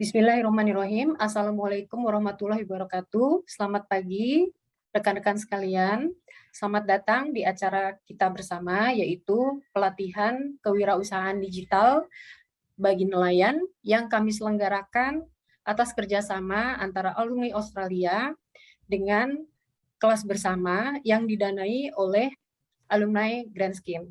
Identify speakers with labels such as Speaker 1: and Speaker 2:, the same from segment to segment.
Speaker 1: Bismillahirrahmanirrahim. Assalamualaikum warahmatullahi wabarakatuh. Selamat pagi, rekan-rekan sekalian. Selamat datang di acara kita bersama, yaitu pelatihan kewirausahaan digital bagi nelayan yang kami selenggarakan atas kerjasama antara alumni Australia dengan kelas bersama yang didanai oleh alumni Grand Scheme.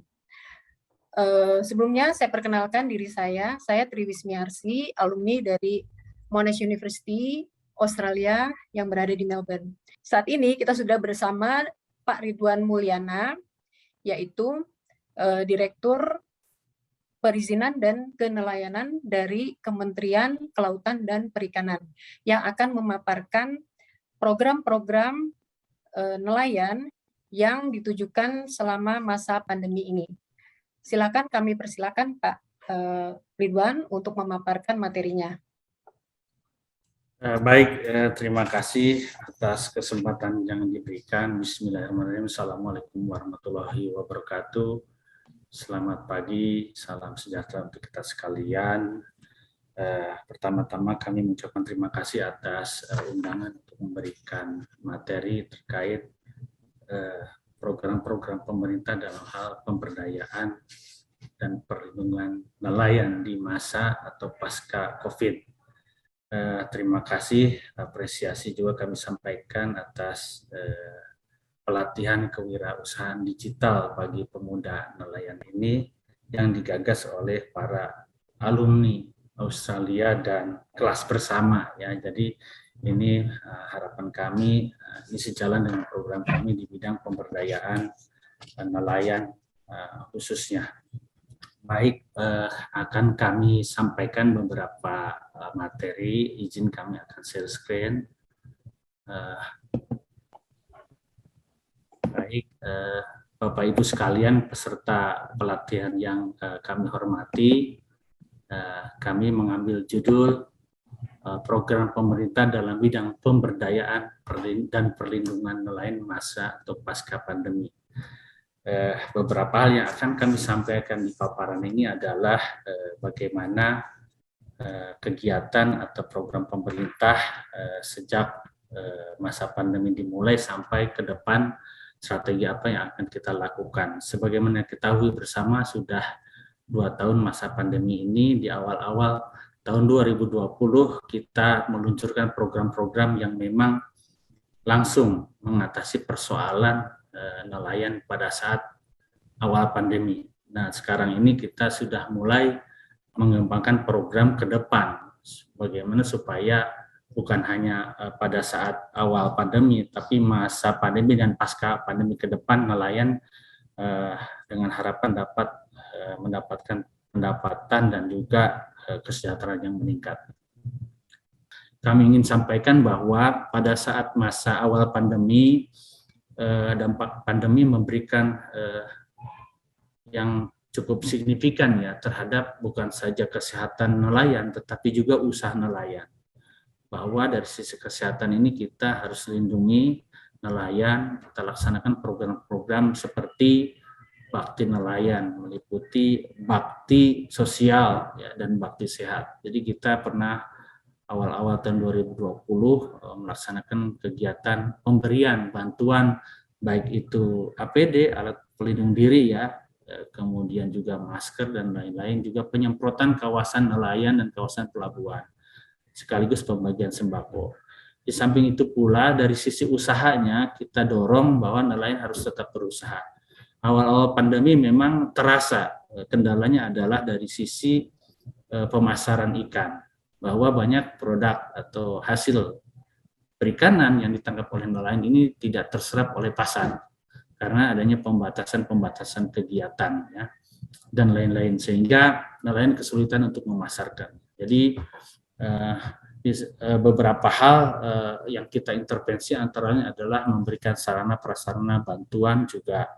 Speaker 1: Sebelumnya saya perkenalkan diri saya Triwismiarsi, alumni dari Monash University, Australia yang berada di Melbourne. Saat ini kita sudah bersama Pak Ridwan Mulyana, yaitu Direktur Perizinan dan Kenelayanan dari Kementerian Kelautan dan Perikanan, yang akan memaparkan program-program nelayan yang ditujukan selama masa pandemi ini. Silakan, kami persilakan Pak Ridwan untuk memaparkan materinya.
Speaker 2: Baik, terima kasih atas kesempatan yang diberikan. Bismillahirrahmanirrahim. Assalamualaikum warahmatullahi wabarakatuh. Selamat pagi, salam sejahtera untuk kita sekalian. Pertama-tama kami mengucapkan terima kasih atas undangan untuk memberikan materi terkait program-program pemerintah dalam hal pemberdayaan dan perlindungan nelayan di masa atau pasca COVID. Terima kasih, apresiasi juga kami sampaikan atas pelatihan kewirausahaan digital bagi pemuda nelayan ini yang digagas oleh para alumni Australia dan kelas bersama ya. Jadi ini harapan kami ini sejalan dengan program kami di bidang pemberdayaan nelayan khususnya. Baik, akan kami sampaikan beberapa materi. Izin kami akan share screen. Baik, Bapak Ibu sekalian peserta pelatihan yang kami hormati, kami mengambil judul program pemerintah dalam bidang pemberdayaan dan perlindungan nelayan masa atau pasca pandemi. Beberapa hal yang akan kami sampaikan di paparan ini adalah bagaimana kegiatan atau program pemerintah sejak masa pandemi dimulai sampai ke depan, strategi apa yang akan kita lakukan. Sebagaimana ketahui bersama sudah 2 tahun masa pandemi ini. Di awal-awal tahun 2020 kita meluncurkan program-program yang memang langsung mengatasi persoalan nelayan pada saat awal pandemi. Nah, sekarang ini kita sudah mulai mengembangkan program ke depan, bagaimana supaya bukan hanya pada saat awal pandemi, tapi masa pandemi dan pasca pandemi ke depan nelayan dengan harapan dapat mendapatkan pendapatan dan juga kesejahteraan yang meningkat. Kami ingin sampaikan bahwa pada saat masa awal pandemi, dampak pandemi memberikan yang cukup signifikan ya terhadap bukan saja kesehatan nelayan, tetapi juga usaha nelayan. Bahwa dari sisi kesehatan ini kita harus lindungi nelayan, kita laksanakan program-program seperti bakti nelayan, meliputi bakti sosial ya, dan bakti sehat. Jadi kita pernah awal-awal tahun 2020 melaksanakan kegiatan pemberian bantuan baik itu APD, alat pelindung diri ya, kemudian juga masker dan lain-lain, juga penyemprotan kawasan nelayan dan kawasan pelabuhan, sekaligus pembagian sembako. Di samping itu pula dari sisi usahanya kita dorong bahwa nelayan harus tetap berusaha. Awal-awal pandemi memang terasa kendalanya adalah dari sisi pemasaran ikan, bahwa banyak produk atau hasil perikanan yang ditangkap oleh nelayan ini tidak terserap oleh pasar karena adanya pembatasan kegiatan ya, dan lain-lain, sehingga nelayan kesulitan untuk memasarkan. Jadi beberapa hal yang kita intervensi antaranya adalah memberikan sarana prasarana bantuan juga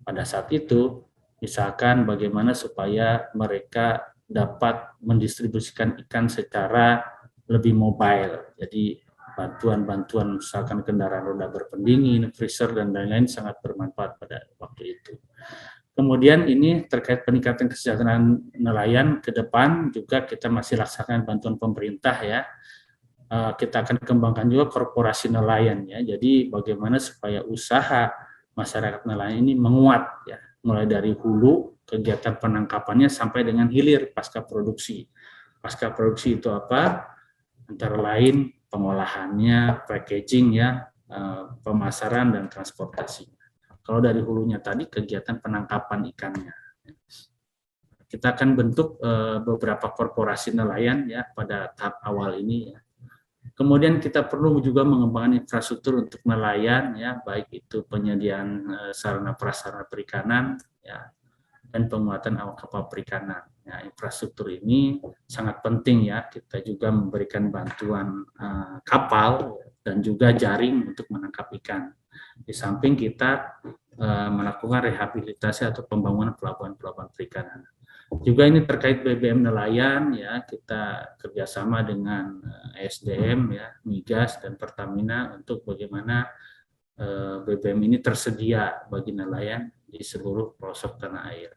Speaker 2: pada saat itu, misalkan bagaimana supaya mereka dapat mendistribusikan ikan secara lebih mobile. Jadi bantuan-bantuan misalkan kendaraan roda berpendingin, freezer dan lain-lain sangat bermanfaat pada waktu itu. Kemudian ini terkait peningkatan kesejahteraan nelayan ke depan juga kita masih laksanakan bantuan pemerintah ya. Kita akan kembangkan juga korporasi nelayan ya. Jadi bagaimana supaya usaha masyarakat nelayan ini menguat ya, mulai dari hulu kegiatan penangkapannya sampai dengan hilir pasca produksi. Pasca produksi itu apa? Antara lain pengolahannya, packaging ya, pemasaran dan transportasi. Kalau dari hulunya tadi kegiatan penangkapan ikannya. Kita akan bentuk beberapa korporasi nelayan ya pada tahap awal ini ya. Kemudian kita perlu juga mengembangkan infrastruktur untuk nelayan ya, baik itu penyediaan sarana prasarana perikanan ya, dan penguatan awak kapal perikanan. Ya, infrastruktur ini sangat penting ya. Kita juga memberikan bantuan kapal dan juga jaring untuk menangkap ikan. Di samping kita melakukan rehabilitasi atau pembangunan pelabuhan-pelabuhan perikanan. Juga ini terkait BBM nelayan ya, kita kerjasama dengan SDM ya, Migas dan Pertamina untuk bagaimana BBM ini tersedia bagi nelayan di seluruh pelosok tanah air.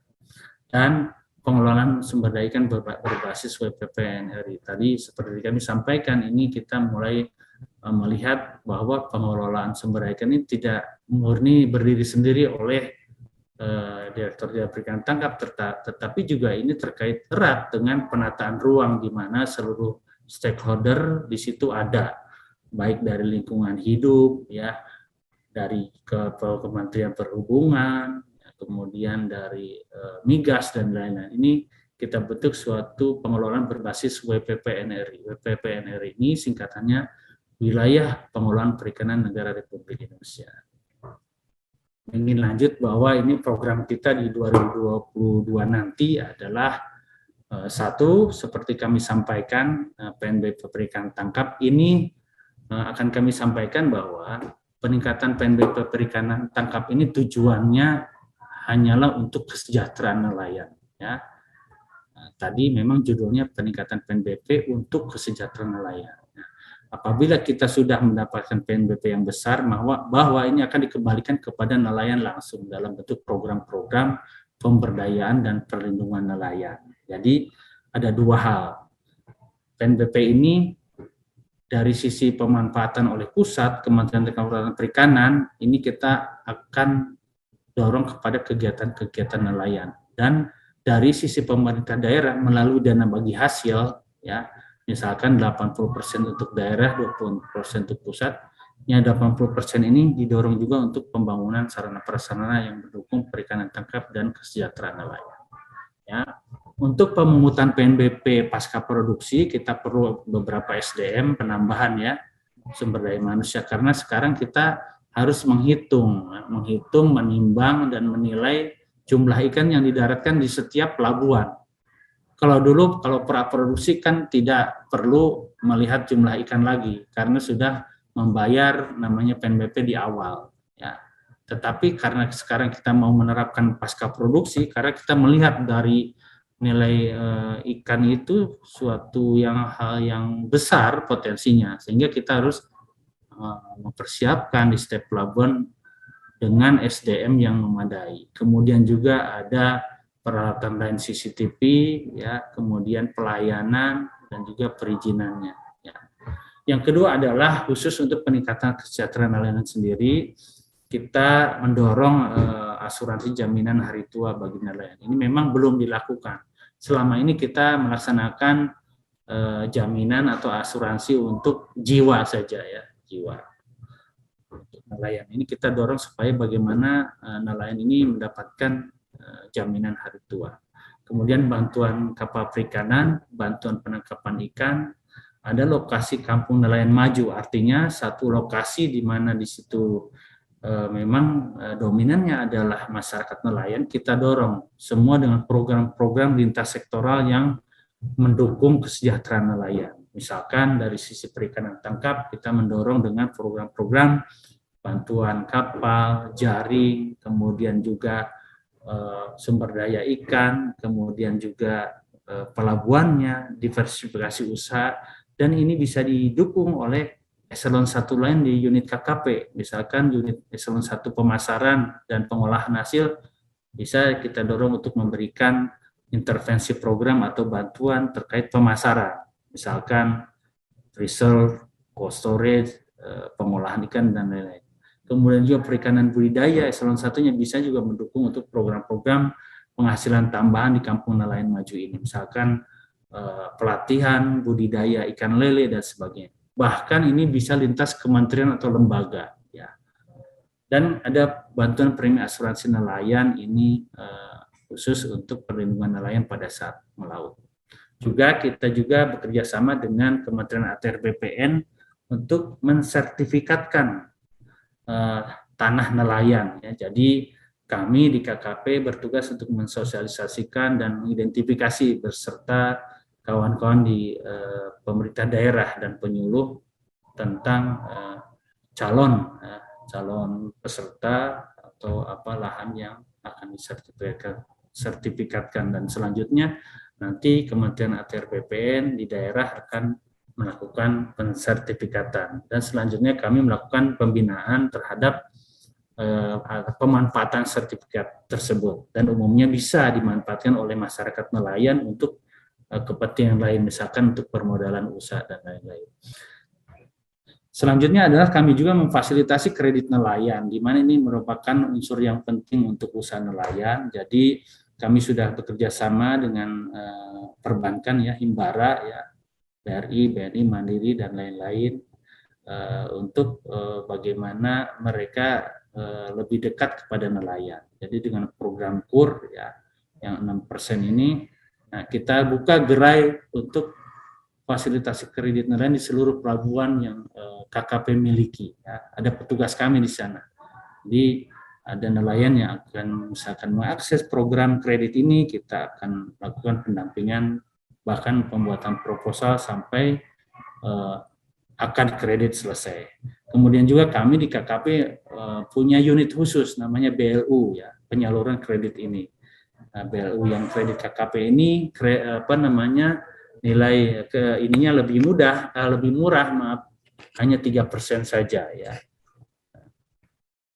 Speaker 2: Dan pengelolaan sumber daya ikan berbasis WPPNRI. Tadi seperti kami sampaikan, ini kita mulai melihat bahwa pengelolaan sumber daya ikan ini tidak murni berdiri sendiri oleh Direktur Jenderal Perikanan Tangkap, tetapi juga ini terkait erat dengan penataan ruang di mana seluruh stakeholder di situ ada, baik dari lingkungan hidup ya, dari Kementerian Perhubungan, kemudian dari Migas dan lain-lain. Ini kita bentuk suatu pengelolaan berbasis WPPNRI. WPPNRI ini singkatannya Wilayah Pengelolaan Perikanan Negara Republik Indonesia. Ingin lanjut bahwa ini program kita di 2022 nanti adalah satu, seperti kami sampaikan, PNBP Perikanan Tangkap ini akan kami sampaikan bahwa peningkatan PNBP Perikanan Tangkap ini tujuannya hanyalah untuk kesejahteraan nelayan. Ya. Tadi memang judulnya peningkatan PNBP untuk kesejahteraan nelayan. Apabila kita sudah mendapatkan PNBP yang besar, bahwa ini akan dikembalikan kepada nelayan langsung dalam bentuk program-program pemberdayaan dan perlindungan nelayan. Jadi ada dua hal. PNBP ini dari sisi pemanfaatan oleh pusat, Kementerian Kelautan Perikanan, ini kita akan dorong kepada kegiatan-kegiatan nelayan. Dan dari sisi pemerintah daerah melalui dana bagi hasil, ya, misalkan 80% untuk daerah, 20% untuk pusat, yang 80% ini didorong juga untuk pembangunan sarana prasarana yang mendukung perikanan tangkap dan kesejahteraan nelayan. Ya. Untuk pemungutan PNBP pasca produksi, kita perlu beberapa SDM penambahan ya, sumber daya manusia, karena sekarang kita harus menghitung, menimbang, dan menilai jumlah ikan yang didaratkan di setiap pelabuhan. Kalau dulu, kalau praproduksi kan tidak perlu melihat jumlah ikan lagi, karena sudah membayar namanya PNBP di awal. Ya. Tetapi karena sekarang kita mau menerapkan pasca produksi, karena kita melihat dari nilai ikan itu suatu hal yang besar potensinya, sehingga kita harus mempersiapkan di setiap pelabuhan dengan SDM yang memadai. Kemudian juga ada peralatan lain CCTV, ya, kemudian pelayanan dan juga perizinannya. Ya. Yang kedua adalah khusus untuk peningkatan kesejahteraan nelayan sendiri, kita mendorong asuransi jaminan hari tua bagi nelayan. Ini memang belum dilakukan. Selama ini kita melaksanakan jaminan atau asuransi untuk jiwa saja ya, jiwa. Untuk nelayan ini kita dorong supaya bagaimana nelayan ini mendapatkan jaminan hari tua. Kemudian bantuan kapal perikanan, bantuan penangkapan ikan, ada lokasi kampung nelayan maju, artinya satu lokasi di mana di situ memang dominannya adalah masyarakat nelayan, kita dorong semua dengan program-program lintas sektoral yang mendukung kesejahteraan nelayan. Misalkan dari sisi perikanan tangkap, kita mendorong dengan program-program bantuan kapal, jaring, kemudian juga sumber daya ikan, kemudian juga pelabuhannya, diversifikasi usaha, dan ini bisa didukung oleh eselon 1 lain di unit KKP, misalkan unit eselon 1 pemasaran dan pengolahan hasil bisa kita dorong untuk memberikan intervensi program atau bantuan terkait pemasaran, misalkan reserve, cold storage, pengolahan ikan, dan lain-lain. Kemudian juga perikanan budidaya, eselon satunya bisa juga mendukung untuk program-program penghasilan tambahan di kampung nelayan maju ini, misalkan pelatihan budidaya ikan lele dan sebagainya. Bahkan ini bisa lintas kementerian atau lembaga, ya. Dan ada bantuan premi asuransi nelayan ini khusus untuk perlindungan nelayan pada saat melaut. Juga kita juga bekerja sama dengan Kementerian ATR BPN untuk mensertifikatkan tanah nelayan. Ya. Jadi kami di KKP bertugas untuk mensosialisasikan dan mengidentifikasi beserta kawan-kawan di pemerintah daerah dan penyuluh tentang calon peserta atau lahan yang akan disertifikatkan, dan selanjutnya nanti Kementerian ATR BPN di daerah akan melakukan pensertifikatan, dan selanjutnya kami melakukan pembinaan terhadap pemanfaatan sertifikat tersebut, dan umumnya bisa dimanfaatkan oleh masyarakat nelayan untuk kepentingan lain, misalkan untuk permodalan usaha dan lain-lain. Selanjutnya adalah kami juga memfasilitasi kredit nelayan, di mana ini merupakan unsur yang penting untuk usaha nelayan. Jadi kami sudah bekerja sama dengan perbankan, ya, Himbara, ya, BRI, BNI, Mandiri, dan lain-lain, untuk bagaimana mereka lebih dekat kepada nelayan. Jadi dengan program KUR, ya, yang 6% ini, nah, kita buka gerai untuk fasilitasi kredit nelayan di seluruh pelabuhan yang KKP miliki. Ya. Ada petugas kami di sana. Jadi ada nelayan yang akan misalkan mengakses program kredit ini, kita akan lakukan pendampingan, bahkan pembuatan proposal sampai akad kredit selesai. Kemudian juga kami di KKP punya unit khusus namanya BLU, ya, penyaluran kredit ini. Nah, BLU yang kredit KKP ini nilai ininya lebih murah, hanya 3% saja, ya.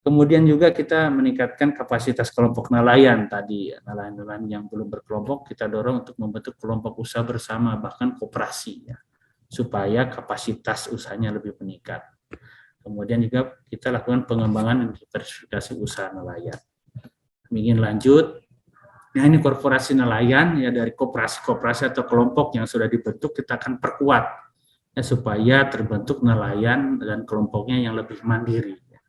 Speaker 2: Kemudian juga kita meningkatkan kapasitas kelompok nelayan tadi, nelayan-nelayan yang belum berkelompok kita dorong untuk membentuk kelompok usaha bersama, bahkan koperasi, ya, supaya kapasitas usahanya lebih meningkat. Kemudian juga kita lakukan pengembangan dan diversifikasi usaha nelayan. Ingin lanjut, nah ini korporasi nelayan, ya, dari koperasi-koperasi atau kelompok yang sudah dibentuk kita akan perkuat, ya, supaya terbentuk nelayan dan kelompoknya yang lebih mandiri, ya.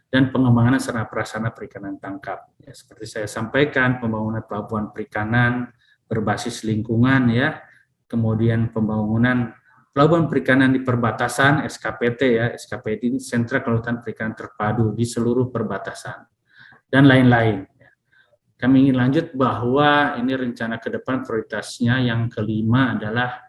Speaker 2: Dan pengembangan sarana prasarana perikanan tangkap, ya, seperti saya sampaikan, pembangunan pelabuhan perikanan berbasis lingkungan, ya, kemudian pembangunan pelabuhan perikanan di perbatasan SKPT, ya, SKPT ini sentra kelautan perikanan terpadu di seluruh perbatasan, dan lain-lain. Kami ingin lanjut bahwa ini rencana ke depan prioritasnya yang kelima adalah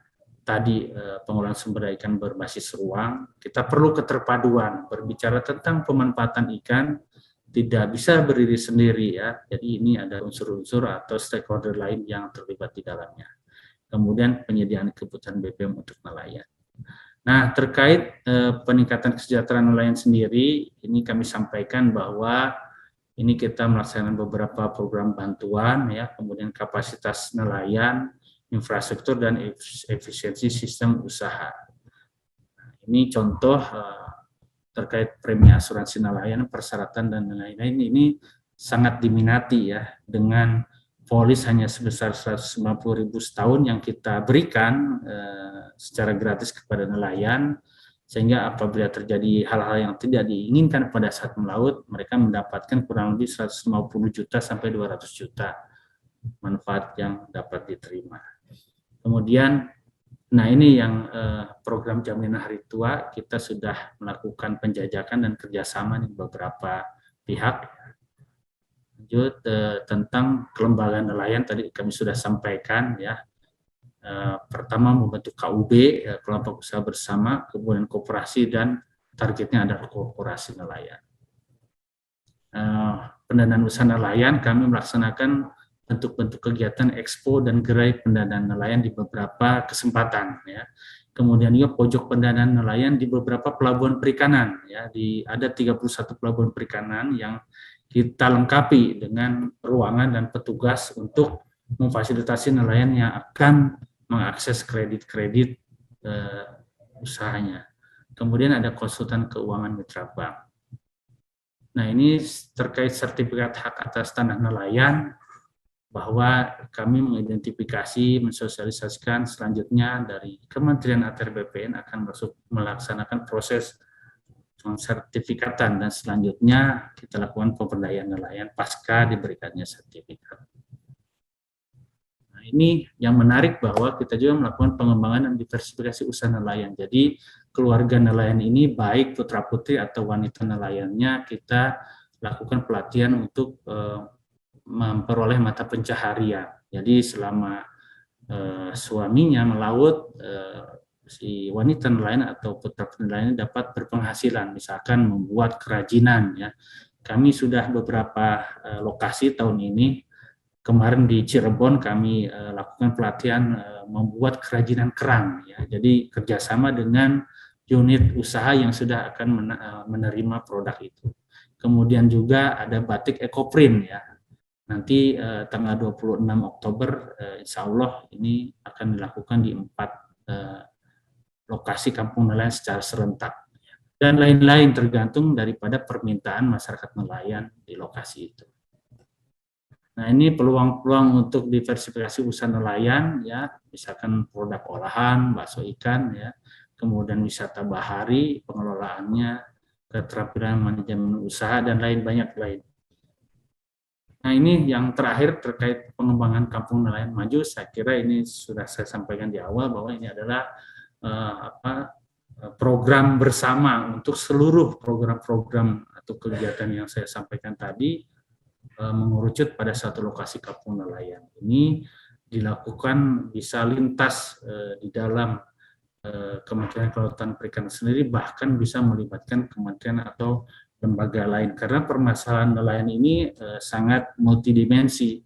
Speaker 2: tadi pengolahan sumber daya ikan berbasis ruang. Kita perlu keterpaduan, berbicara tentang pemanfaatan ikan tidak bisa berdiri sendiri, ya. Jadi ini ada unsur-unsur atau stakeholder lain yang terlibat di dalamnya. Kemudian penyediaan kebutuhan BBM untuk nelayan. Nah, terkait peningkatan kesejahteraan nelayan sendiri, ini kami sampaikan bahwa ini kita melaksanakan beberapa program bantuan, ya, kemudian kapasitas nelayan, infrastruktur, dan efisiensi sistem usaha. Ini contoh terkait premi asuransi nelayan, persyaratan, dan lain-lain ini sangat diminati, ya, dengan polis hanya sebesar 190.000 setahun yang kita berikan secara gratis kepada nelayan, sehingga apabila terjadi hal-hal yang tidak diinginkan pada saat melaut, mereka mendapatkan kurang lebih 150 juta sampai 200 juta manfaat yang dapat diterima. Kemudian, nah ini yang program jaminan hari tua, kita sudah melakukan penjajakan dan kerjasama dengan beberapa pihak. Lanjut tentang kelembagaan nelayan, tadi kami sudah sampaikan, ya. Pertama membentuk KUB, ya, kelompok usaha bersama, kemudian koperasi, dan targetnya adalah korporasi nelayan. Pendanaan usaha nelayan, kami melaksanakan bentuk-bentuk kegiatan ekspo dan gerai pendanaan nelayan di beberapa kesempatan, ya. Kemudian juga pojok pendanaan nelayan di beberapa pelabuhan perikanan, ya, ada 31 pelabuhan perikanan yang kita lengkapi dengan ruangan dan petugas untuk memfasilitasi nelayan yang akan mengakses kredit-kredit usahanya. Kemudian ada konsultan keuangan mitra bank. Nah, ini terkait sertifikat hak atas tanah nelayan, bahwa kami mengidentifikasi, mensosialisasikan selanjutnya dari Kementerian ATR BPN akan melaksanakan proses sertifikatan, dan selanjutnya kita lakukan pemberdayaan nelayan pasca diberikannya sertifikat. Nah, ini yang menarik bahwa kita juga melakukan pengembangan dan diversifikasi usaha nelayan. Jadi keluarga nelayan ini, baik putra-putri atau wanita nelayannya, kita lakukan pelatihan untuk memperoleh mata pencaharian. Jadi selama suaminya melaut, si wanita nelayan atau putra-putri nelayan dapat berpenghasilan, misalkan membuat kerajinan. Ya, kami sudah beberapa lokasi tahun ini. Kemarin di Cirebon kami lakukan pelatihan membuat kerajinan kerang. Ya, jadi kerjasama dengan unit usaha yang sudah akan menerima produk itu. Kemudian juga ada batik ekoprint, ya. Nanti tanggal 26 Oktober insya Allah ini akan dilakukan di 4 lokasi kampung nelayan secara serentak. Dan lain-lain tergantung daripada permintaan masyarakat nelayan di lokasi itu. Nah, ini peluang-peluang untuk diversifikasi usaha nelayan, ya, misalkan produk olahan, bakso ikan, ya, kemudian wisata bahari, pengelolaannya, keterampilan manajemen usaha, dan banyak lain. Nah, ini yang terakhir terkait pengembangan kampung nelayan maju. Saya kira ini sudah saya sampaikan di awal bahwa ini adalah program bersama untuk seluruh program-program atau kegiatan yang saya sampaikan tadi, mengerucut pada satu lokasi kampung nelayan. Ini dilakukan bisa lintas di dalam Kementerian Kelautan Perikanan sendiri, bahkan bisa melibatkan kementerian atau lembaga lain, karena permasalahan nelayan ini sangat multidimensi,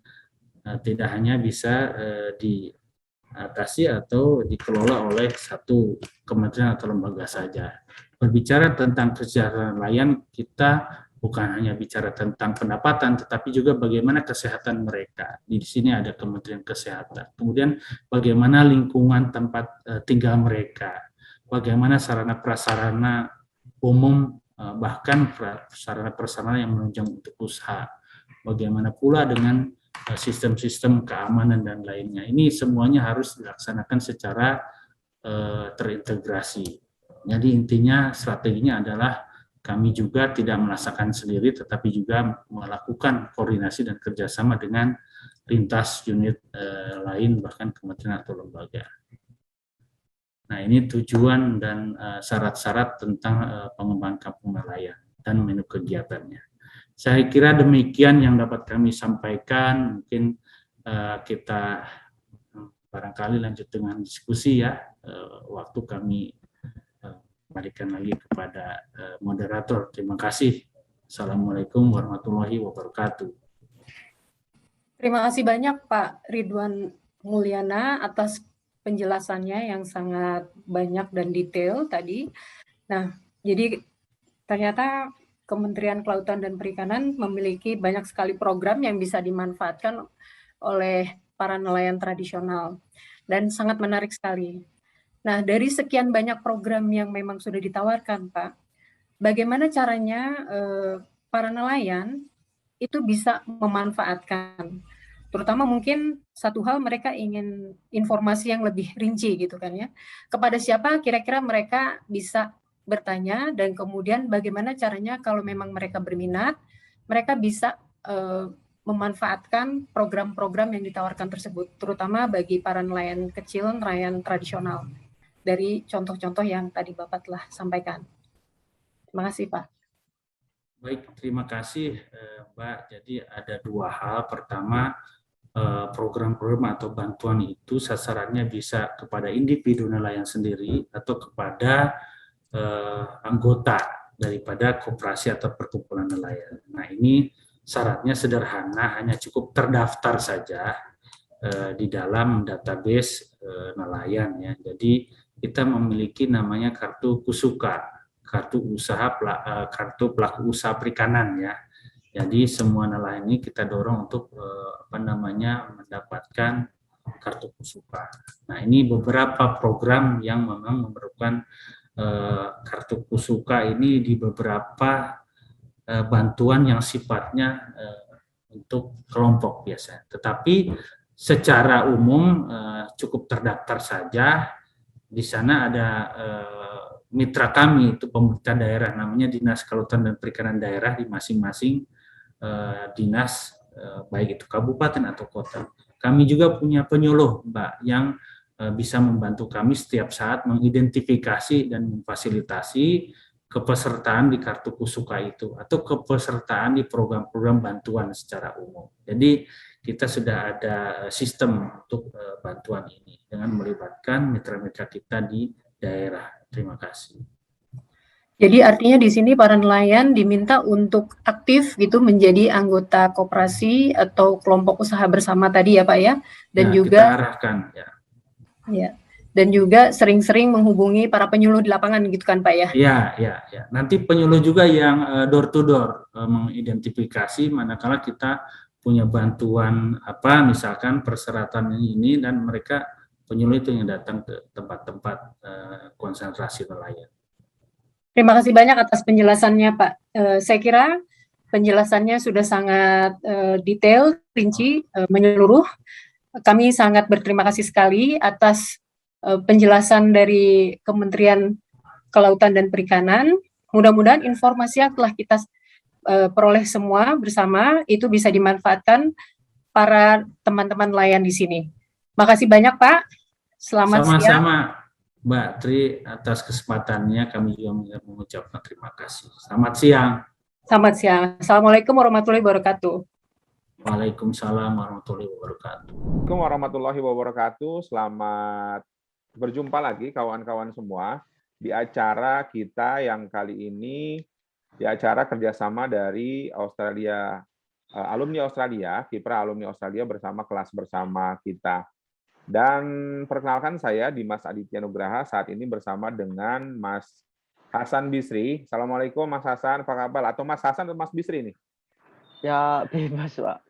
Speaker 2: tidak hanya bisa diatasi atau dikelola oleh satu kementerian atau lembaga saja. Berbicara tentang kesejahteraan nelayan, kita bukan hanya bicara tentang pendapatan, tetapi juga bagaimana kesehatan mereka. Di sini ada Kementerian Kesehatan. Kemudian bagaimana lingkungan tempat tinggal mereka, bagaimana sarana prasarana umum, bahkan sarana-prasarana yang menunjang untuk usaha. Bagaimana pula dengan sistem-sistem keamanan dan lainnya. Ini semuanya harus dilaksanakan secara terintegrasi. Jadi intinya strateginya adalah kami juga tidak merasakan sendiri, tetapi juga melakukan koordinasi dan kerjasama dengan lintas unit lain, bahkan kementerian atau lembaga. Nah, ini tujuan dan syarat-syarat tentang pengembangan kampung nelayan dan menu kegiatannya. Saya kira demikian yang dapat kami sampaikan. Mungkin kita barangkali lanjut dengan diskusi, ya. Waktu kami kembalikan lagi kepada moderator. Terima kasih. Assalamualaikum warahmatullahi wabarakatuh.
Speaker 1: Terima kasih banyak Pak Ridwan Mulyana atas penjelasannya yang sangat banyak dan detail tadi. Nah, jadi ternyata Kementerian Kelautan dan Perikanan memiliki banyak sekali program yang bisa dimanfaatkan oleh para nelayan tradisional dan sangat menarik sekali. Nah, dari sekian banyak program yang memang sudah ditawarkan, Pak, bagaimana caranya para nelayan itu bisa memanfaatkan, terutama mungkin satu hal mereka ingin informasi yang lebih rinci gitu kan, ya. Kepada siapa kira-kira mereka bisa bertanya, dan kemudian bagaimana caranya kalau memang mereka berminat, mereka bisa memanfaatkan program-program yang ditawarkan tersebut, terutama bagi para nelayan kecil, nelayan tradisional, dari contoh-contoh yang tadi Bapak telah sampaikan. Terima kasih, Pak.
Speaker 2: Baik, terima kasih Mbak. Jadi ada dua hal. Pertama, program-program atau bantuan itu sasarannya bisa kepada individu nelayan sendiri atau kepada anggota daripada koperasi atau perkumpulan nelayan. Nah, ini syaratnya sederhana, hanya cukup terdaftar saja di dalam database nelayan, ya. Jadi kita memiliki namanya kartu Kusuka, kartu pelaku usaha perikanan, ya. Jadi semua nelayan ini kita dorong untuk mendapatkan kartu Kusuka. Nah, ini beberapa program yang memang memerlukan kartu Kusuka ini di beberapa bantuan yang sifatnya untuk kelompok biasa. Tetapi secara umum cukup terdaftar saja. Di sana ada mitra kami, itu pemerintah daerah, namanya Dinas Kelautan dan Perikanan Daerah di masing-masing dinas, baik itu kabupaten atau kota. Kami juga punya penyuluh, Mbak, yang bisa membantu kami setiap saat mengidentifikasi dan memfasilitasi kepesertaan di kartu Kusuka itu atau kepesertaan di program-program bantuan secara umum. Jadi kita sudah ada sistem untuk bantuan ini dengan melibatkan mitra-mitra kita di daerah. Terima kasih.
Speaker 1: Jadi artinya di sini para nelayan diminta untuk aktif gitu menjadi anggota koperasi atau kelompok usaha bersama tadi ya Pak ya, dan
Speaker 2: ya,
Speaker 1: juga
Speaker 2: kita arahkan ya.
Speaker 1: Ya, dan juga sering-sering menghubungi para penyuluh di lapangan gitu kan Pak ya?
Speaker 2: Ya, ya, ya. Nanti penyuluh juga yang door to door mengidentifikasi manakala kita punya bantuan apa, misalkan persyaratan ini dan mereka penyuluh itu yang datang ke tempat-tempat konsentrasi nelayan.
Speaker 1: Terima kasih banyak atas penjelasannya Pak. Saya kira penjelasannya sudah sangat detail, rinci, menyeluruh. Kami sangat berterima kasih sekali atas penjelasan dari Kementerian Kelautan dan Perikanan. Mudah-mudahan informasi yang telah kita peroleh semua bersama itu bisa dimanfaatkan para teman-teman nelayan di sini. Makasih banyak Pak. Selamat siang.
Speaker 2: Sama-sama Mbak Tri atas kesempatannya, kami juga mengucapkan terima kasih. Selamat siang.
Speaker 1: Selamat siang. Assalamualaikum warahmatullahi wabarakatuh.
Speaker 2: Waalaikumsalam warahmatullahi wabarakatuh.
Speaker 3: Assalamualaikum warahmatullahi wabarakatuh. Selamat berjumpa lagi kawan-kawan semua di acara kita yang kali ini di acara kerjasama dari Australia, alumni Australia, Kiprah alumni Australia bersama kelas bersama kita. Dan perkenalkan saya Dimas Aditya Nugraha saat ini bersama dengan Mas Hasan Bisri. Assalamualaikum Mas Hasan, apa kabar? Atau Mas Hasan atau Mas Bisri nih?
Speaker 4: Ya, bebas Pak.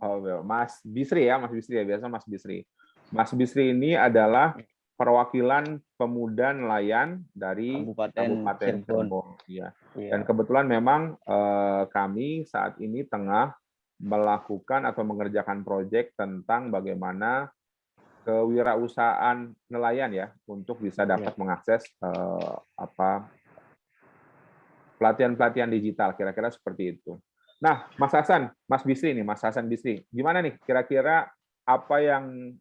Speaker 3: Oh, Mas Bisri ya, Mas Bisri ya, biasa Mas Bisri. Mas Bisri ini adalah perwakilan pemuda nelayan dari Kabupaten Cirebon. Ya. Dan kebetulan memang kami saat ini tengah melakukan atau mengerjakan proyek tentang bagaimana kewirausahaan nelayan ya untuk bisa dapat mengakses pelatihan-pelatihan digital, kira-kira seperti itu. Nah, Mas Hasan, Mas Bisri nih, Mas Hasan Bisri, gimana nih kira-kira apa yang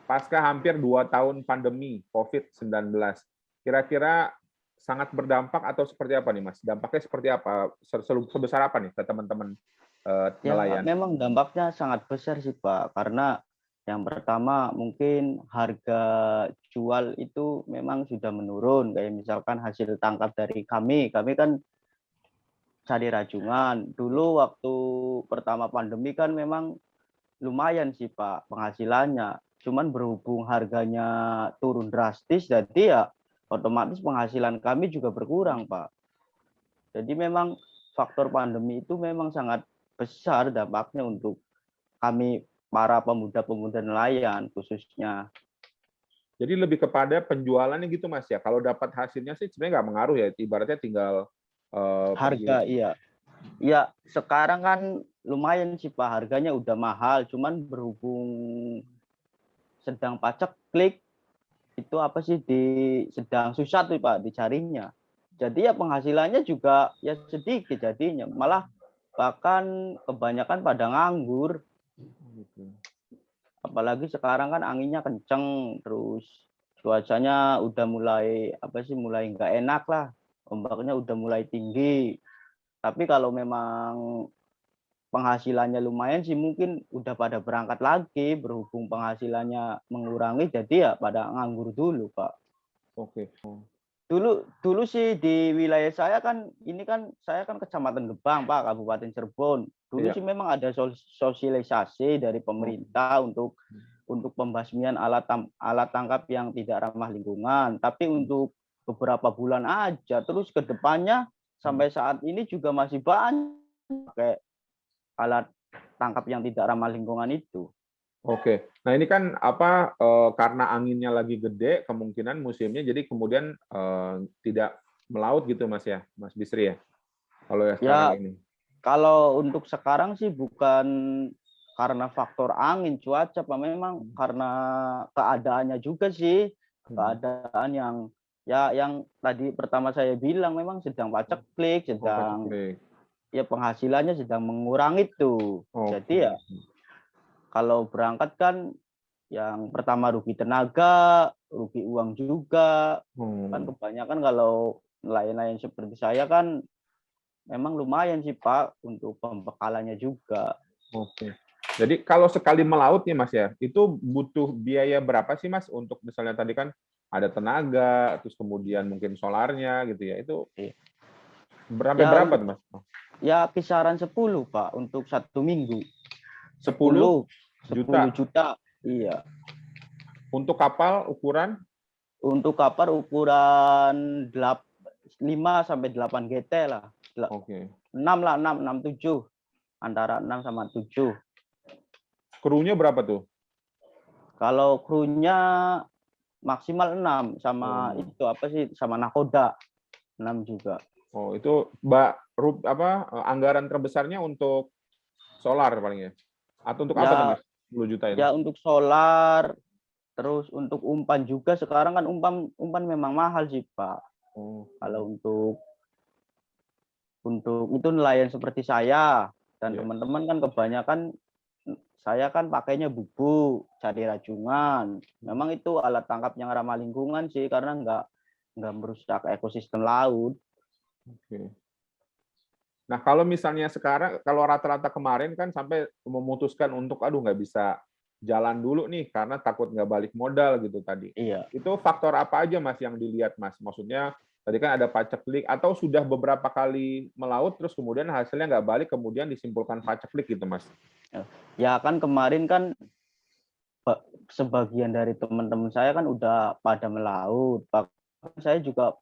Speaker 3: pasca hampir 2 tahun pandemi COVID-19, kira-kira sangat berdampak atau seperti apa nih Mas? Dampaknya seperti apa? Sebesar apa nih ke teman-teman nelayan?
Speaker 4: Ya, memang dampaknya sangat besar sih Pak, karena yang pertama mungkin harga jual itu memang sudah menurun. Kayak misalkan hasil tangkap dari kami kan cari rajungan. Dulu waktu pertama pandemi kan memang lumayan sih Pak penghasilannya. Cuman berhubung harganya turun drastis, jadi ya otomatis penghasilan kami juga berkurang Pak. Jadi memang faktor pandemi itu memang sangat besar dampaknya untuk kami para pemuda-pemuda nelayan khususnya.
Speaker 3: Jadi lebih kepada penjualannya gitu Mas ya. Kalau dapat hasilnya sih sebenarnya nggak mengaruh ya. Ibaratnya tinggal
Speaker 4: harga iya. Ya sekarang kan lumayan sih Pak, harganya udah mahal. Cuman berhubung sedang pacak klik itu apa sih sedang susah tuh Pak dicarinya. Jadi ya penghasilannya juga ya sedikit jadinya. Malah bahkan kebanyakan pada nganggur. Apalagi sekarang kan anginnya kenceng, terus cuacanya udah mulai mulai nggak enak lah, ombaknya udah mulai tinggi. Tapi kalau memang penghasilannya lumayan sih mungkin udah pada berangkat lagi, berhubung penghasilannya mengurangi jadi ya pada nganggur dulu Pak.
Speaker 3: Oke.
Speaker 4: Dulu sih di wilayah saya kan saya kan Kecamatan Gebang Pak, Kabupaten Cirebon. Dulu sih memang ada sosialisasi dari pemerintah untuk pembasmian alat tangkap yang tidak ramah lingkungan. Tapi untuk beberapa bulan aja, terus ke depannya sampai saat ini juga masih banyak pakai alat tangkap yang tidak ramah lingkungan itu.
Speaker 3: Oke. Nah, ini kan karena anginnya lagi gede, kemungkinan musimnya jadi kemudian tidak melaut gitu Mas ya, Mas Bisri ya. Kalau ya sekarang
Speaker 4: Ya,
Speaker 3: ini.
Speaker 4: kalau untuk sekarang sih bukan karena faktor angin cuaca, Pak, memang karena keadaannya juga sih, keadaan yang tadi pertama saya bilang memang sedang paceklik, sedang
Speaker 3: Paceklik.
Speaker 4: ya penghasilannya sedang mengurangi tuh. Jadi
Speaker 3: Oke.
Speaker 4: ya kalau berangkat kan yang pertama rugi tenaga, rugi uang juga. Kan kebanyakan kalau nelayan-nelayan seperti saya kan memang lumayan sih Pak untuk pembekalannya juga.
Speaker 3: Oke. Jadi kalau sekali melaut nih Mas ya, itu butuh biaya berapa sih Mas untuk misalnya tadi kan ada tenaga, terus kemudian mungkin solarnya gitu ya, itu
Speaker 4: Ya,
Speaker 3: berapa tuh Mas?
Speaker 4: ya kisaran 10 Pak untuk 1 minggu.
Speaker 3: 10
Speaker 4: 10
Speaker 3: juta
Speaker 4: juta. Iya.
Speaker 3: untuk kapal ukuran?
Speaker 4: Untuk kapal ukuran 5 sampai 8 GT lah.
Speaker 3: Oke.
Speaker 4: 6 lah, 6, 7. Antara 6 sama 7.
Speaker 3: Krunya berapa tuh?
Speaker 4: Kalau krunya maksimal 6 sama itu apa sih sama nakoda 6 juga.
Speaker 3: Oh, itu anggaran terbesarnya untuk solar palingnya. Atau untuk apa tuh
Speaker 4: Ya,
Speaker 3: Mas? 10 juta itu.
Speaker 4: ya untuk solar, terus untuk umpan juga sekarang kan umpan memang mahal sih Pak. Kalau untuk itu nelayan seperti saya dan teman-teman kan kebanyakan saya kan pakainya bubu, cari rajungan. Memang itu alat tangkap yang ramah lingkungan sih karena nggak merusak ekosistem laut.
Speaker 3: Oke. Nah, kalau misalnya sekarang, kalau rata-rata kemarin kan sampai memutuskan untuk, aduh nggak bisa jalan dulu nih karena takut nggak balik modal gitu tadi.
Speaker 4: Iya.
Speaker 3: Itu faktor apa aja Mas yang dilihat Mas? Maksudnya tadi kan ada paceklik atau sudah beberapa kali melaut terus kemudian hasilnya nggak balik kemudian disimpulkan paceklik gitu Mas?
Speaker 4: Ya kan kemarin kan sebagian dari teman-teman saya kan udah pada melaut. Bahkan saya juga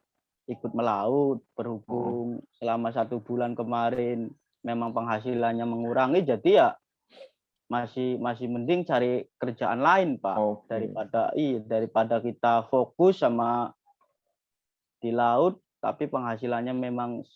Speaker 4: ikut melaut berhubung selama 1 bulan kemarin memang penghasilannya mengurangi jadi ya masih mending cari kerjaan lain Pak daripada kita fokus sama di laut tapi penghasilannya memang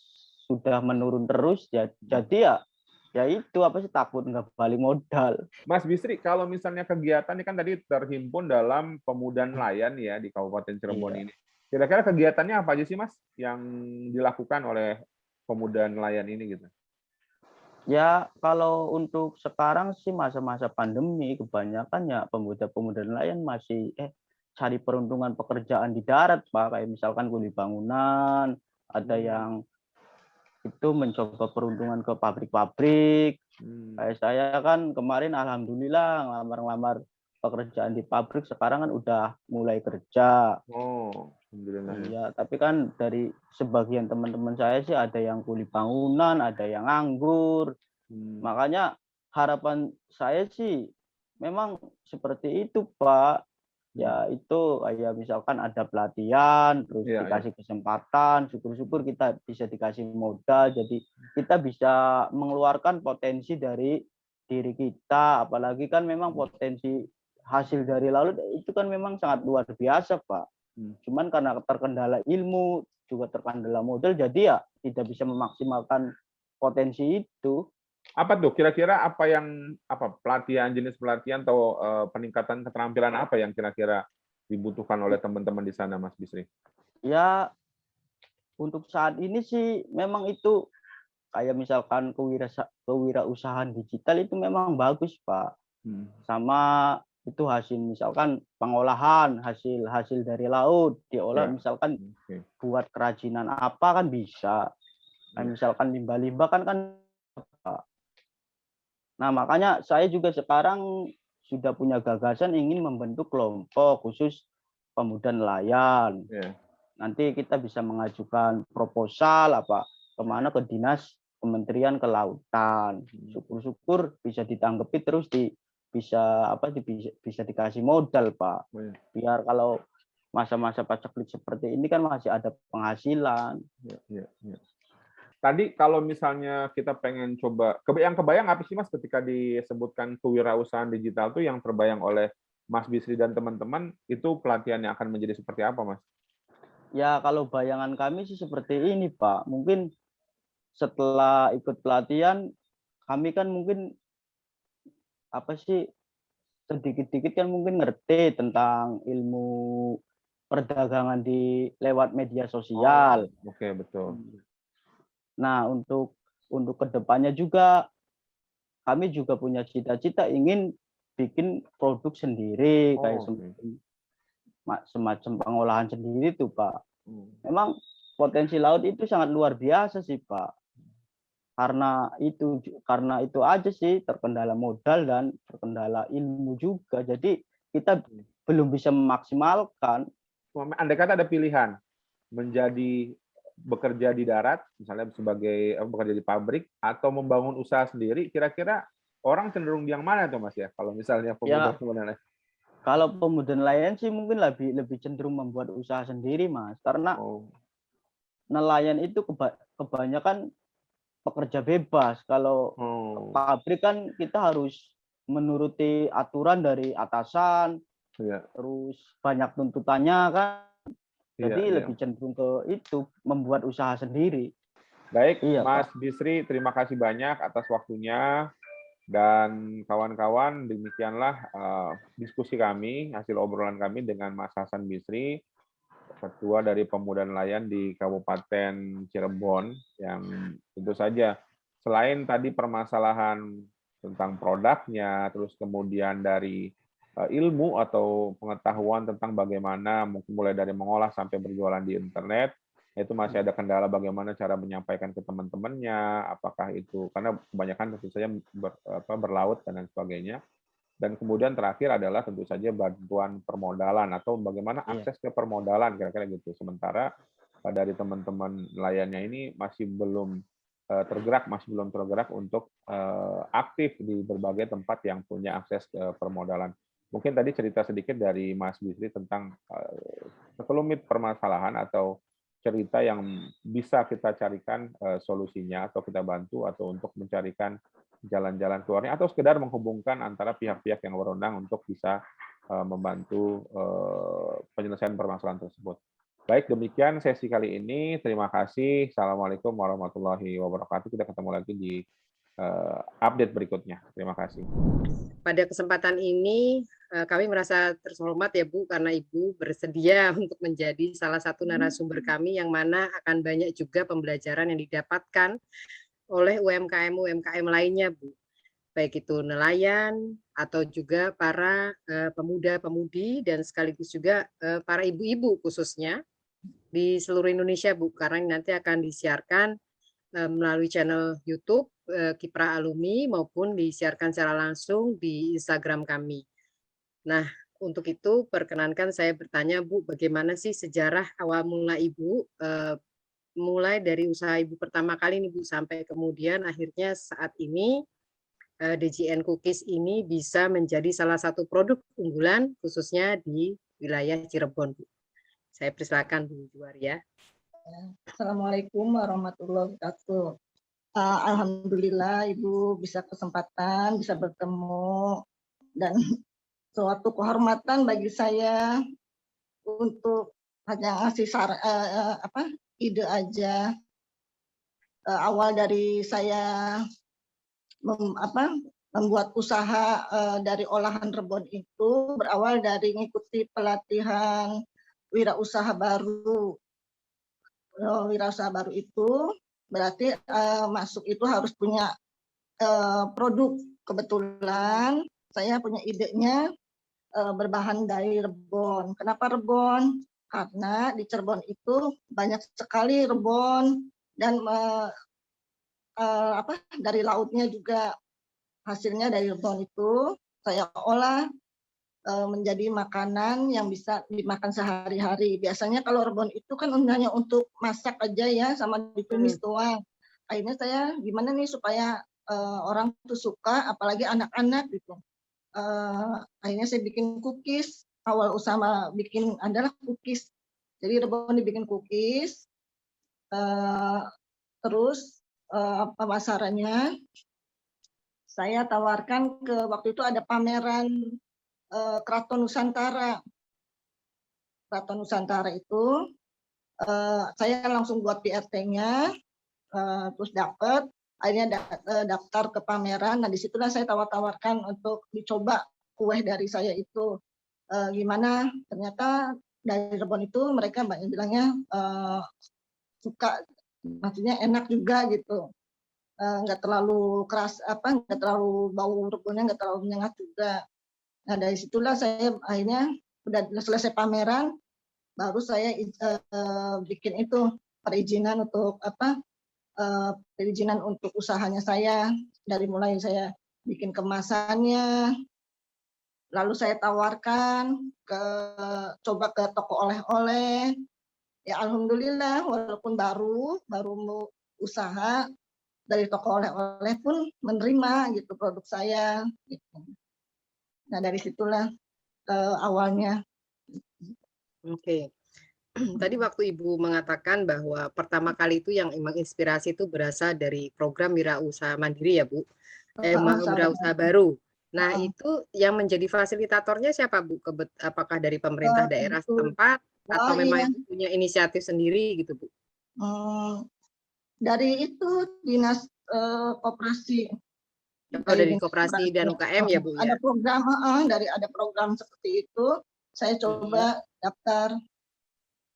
Speaker 4: sudah menurun terus ya jadi ya itu apa sih takut nggak balik modal.
Speaker 3: Mas Bisri, kalau misalnya kegiatan ini kan tadi terhimpun dalam Pemuda Nelayan ya di Kabupaten Cirebon ini. Kira-kira kegiatannya apa aja sih Mas yang dilakukan oleh Pemuda Nelayan ini gitu?
Speaker 4: Ya kalau untuk sekarang sih masa-masa pandemi kebanyakan ya pemuda-pemuda nelayan masih cari peruntungan pekerjaan di darat Pak kayak misalkan kuli bangunan ada yang itu mencoba peruntungan ke pabrik-pabrik. Kayak saya kan kemarin alhamdulillah ngelamar-ngelamar pekerjaan di pabrik sekarang kan udah mulai kerja.
Speaker 3: Alhamdulillah.
Speaker 4: Iya, tapi kan dari sebagian teman-teman saya sih ada yang kuli bangunan, ada yang nganggur. Makanya harapan saya sih memang seperti itu, Pak. Ya itu ya misalkan ada pelatihan, terus dikasih kesempatan, syukur-syukur kita bisa dikasih modal, jadi kita bisa mengeluarkan potensi dari diri kita, apalagi kan memang potensi hasil dari laut itu kan memang sangat luar biasa, Pak. Cuman karena terkendala ilmu, juga terkendala modal, jadi ya tidak bisa memaksimalkan potensi itu.
Speaker 3: Apa tuh kira-kira pelatihan jenis pelatihan atau peningkatan keterampilan apa yang kira-kira dibutuhkan oleh teman-teman di sana Mas Bisri?
Speaker 4: Ya untuk saat ini sih memang itu kayak misalkan kewirausahaan digital itu memang bagus Pak. Sama itu hasil misalkan pengolahan hasil dari laut diolah misalkan buat kerajinan apa kan bisa. Misalkan limbah-limbah kan Pak. Nah, makanya saya juga sekarang sudah punya gagasan ingin membentuk kelompok khusus pemuda nelayan. Nanti kita bisa mengajukan proposal kemana ke dinas Kementerian Kelautan. Syukur-syukur bisa ditanggapi terus bisa dikasih modal, Pak. Biar kalau masa-masa paceklik seperti ini kan masih ada penghasilan.
Speaker 3: Tadi kalau misalnya kita pengen coba, yang kebayang apa sih Mas ketika disebutkan kewirausahaan digital tuh yang terbayang oleh Mas Bisri dan teman-teman itu pelatihan yang akan menjadi seperti apa Mas?
Speaker 4: Ya kalau bayangan kami sih seperti ini Pak. Mungkin setelah ikut pelatihan kami kan mungkin apa sih sedikit-sedikit kan mungkin ngerti tentang ilmu perdagangan di lewat media sosial.
Speaker 3: Oke, betul.
Speaker 4: Nah, untuk kedepannya juga kami juga punya cita-cita ingin bikin produk sendiri kayak semacam pengolahan sendiri tuh Pak. Memang potensi laut itu sangat luar biasa sih Pak. Karena itu aja sih terkendala modal dan terkendala ilmu juga. Jadi kita belum bisa memaksimalkan.
Speaker 3: Andai kata ada pilihan menjadi bekerja di darat, misalnya sebagai bekerja di pabrik atau membangun usaha sendiri, kira-kira orang cenderung yang mana tuh Mas ya? Kalau misalnya pemuda-pemuda
Speaker 4: kalau pemuda nelayan sih mungkin lebih cenderung membuat usaha sendiri Mas, karena nelayan itu kebanyakan pekerja bebas. Kalau pabrik kan kita harus menuruti aturan dari atasan, terus banyak tuntutannya kan. Jadi lebih cenderung ke itu membuat usaha sendiri.
Speaker 3: Baik, Mas Bisri, terima kasih banyak atas waktunya. Dan kawan-kawan, demikianlah diskusi kami, hasil obrolan kami dengan Mas Hasan Bisri, Ketua dari Pemuda Nelayan di Kabupaten Cirebon, yang tentu saja selain tadi permasalahan tentang produknya, terus kemudian dari ilmu atau pengetahuan tentang bagaimana mungkin mulai dari mengolah sampai berjualan di internet, itu masih ada kendala bagaimana cara menyampaikan ke teman-temannya, apakah itu karena kebanyakan tentu saja berlaut dan lain sebagainya. Dan kemudian terakhir adalah tentu saja bantuan permodalan atau bagaimana akses ke permodalan kira-kira gitu. Sementara dari teman-teman nelayannya ini masih belum tergerak untuk aktif di berbagai tempat yang punya akses ke permodalan. Mungkin tadi cerita sedikit dari Mas Bisri tentang sekelumit permasalahan atau cerita yang bisa kita carikan solusinya atau kita bantu atau untuk mencarikan jalan-jalan keluarnya atau sekedar menghubungkan antara pihak-pihak yang berwenang untuk bisa membantu penyelesaian permasalahan tersebut. Baik, demikian sesi kali ini. Terima kasih. Assalamualaikum warahmatullahi wabarakatuh. Kita ketemu lagi di update berikutnya. Terima kasih.
Speaker 5: Pada kesempatan ini kami merasa terhormat ya Bu, karena Ibu bersedia untuk menjadi salah satu narasumber kami yang mana akan banyak juga pembelajaran yang didapatkan oleh UMKM lainnya Bu. Baik itu nelayan atau juga para pemuda-pemudi dan sekaligus juga para ibu-ibu khususnya di seluruh Indonesia Bu, karena nanti akan disiarkan melalui channel YouTube Kiprah Alumni maupun disiarkan secara langsung di Instagram kami. Nah, untuk itu perkenankan saya bertanya Bu, bagaimana sih sejarah awal mula Ibu mulai dari usaha Ibu pertama kali nih Bu sampai kemudian akhirnya saat ini DJN Cookies ini bisa menjadi salah satu produk unggulan khususnya di wilayah Cirebon Bu. Saya persilakan Bu Juwaria.
Speaker 6: Assalamualaikum warahmatullahi wabarakatuh. Alhamdulillah Ibu bisa kesempatan, bisa bertemu, dan suatu kehormatan bagi saya untuk hanya ngasih ide aja. Awal dari saya membuat usaha dari olahan rebon itu berawal dari mengikuti pelatihan wirausaha baru. Wirausaha baru itu berarti masuk itu harus punya produk. Kebetulan saya punya idenya berbahan dari rebon. Kenapa rebon? Karena di Cirebon itu banyak sekali rebon dan dari lautnya juga hasilnya dari rebon itu saya olah menjadi makanan yang bisa dimakan sehari-hari. Biasanya kalau rebon itu kan hanya untuk masak aja ya, sama ditumis doang. Akhirnya saya gimana nih supaya orang tuh suka, apalagi anak-anak gitu. Akhirnya saya bikin cookies. Awal usaha bikin adalah cookies. Jadi rebon dibikin cookies. Terus pemasarannya saya tawarkan ke waktu itu ada pameran Keraton Nusantara. Keraton Nusantara itu saya langsung buat PRT-nya, terus dapat, akhirnya daftar ke pameran. Nah disitulah saya tawar-tawarkan untuk dicoba kue dari saya itu. Gimana? Ternyata dari Rebon itu mereka banyak bilangnya suka, maksudnya enak juga gitu. Nggak terlalu keras, nggak terlalu bau rebonnya, nggak terlalu menyengat juga. Nah dari situlah saya akhirnya udah selesai pameran, baru saya bikin itu perizinan untuk perizinan untuk usahanya saya. Dari mulai saya bikin kemasannya, lalu saya tawarkan coba ke toko oleh-oleh. Ya alhamdulillah walaupun baru usaha, dari toko oleh-oleh pun menerima gitu produk saya. Gitu. Nah dari situlah awalnya.
Speaker 5: Oke. Tadi waktu Ibu mengatakan bahwa pertama kali itu yang menginspirasi itu berasal dari program Wirausaha Mandiri ya Bu, Wirausaha Baru. Nah itu yang menjadi fasilitatornya siapa Bu? Apakah dari pemerintah daerah setempat atau memang Ibu punya inisiatif sendiri gitu Bu?
Speaker 6: Dari itu dinas koperasi.
Speaker 5: Dari koperasi dan UKM ya Bu ya?
Speaker 6: Ada program, ada program seperti itu. Saya coba daftar.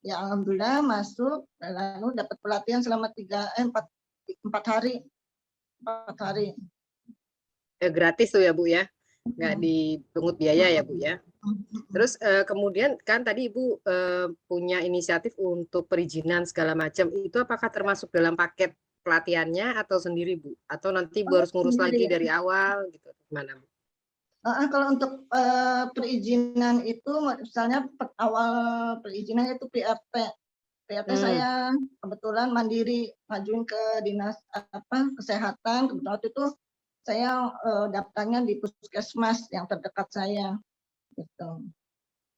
Speaker 6: Ya alhamdulillah masuk, lalu dapat pelatihan selama 4 hari. 4 hari.
Speaker 5: Gratis tuh ya Bu ya? Nggak dipungut biaya ya Bu ya? Terus kemudian kan tadi Ibu punya inisiatif untuk perizinan segala macam, itu apakah termasuk dalam paket pelatihannya atau sendiri Bu? Atau nanti Bu harus ngurus lagi dari awal gitu? Gimana Bu?
Speaker 6: Kalau untuk perizinan itu, misalnya awal perizinan itu PRT. PRT saya kebetulan mandiri ngajuin ke dinas kesehatan. Kebetulan waktu itu saya daftarnya di puskesmas yang terdekat saya. Gitu.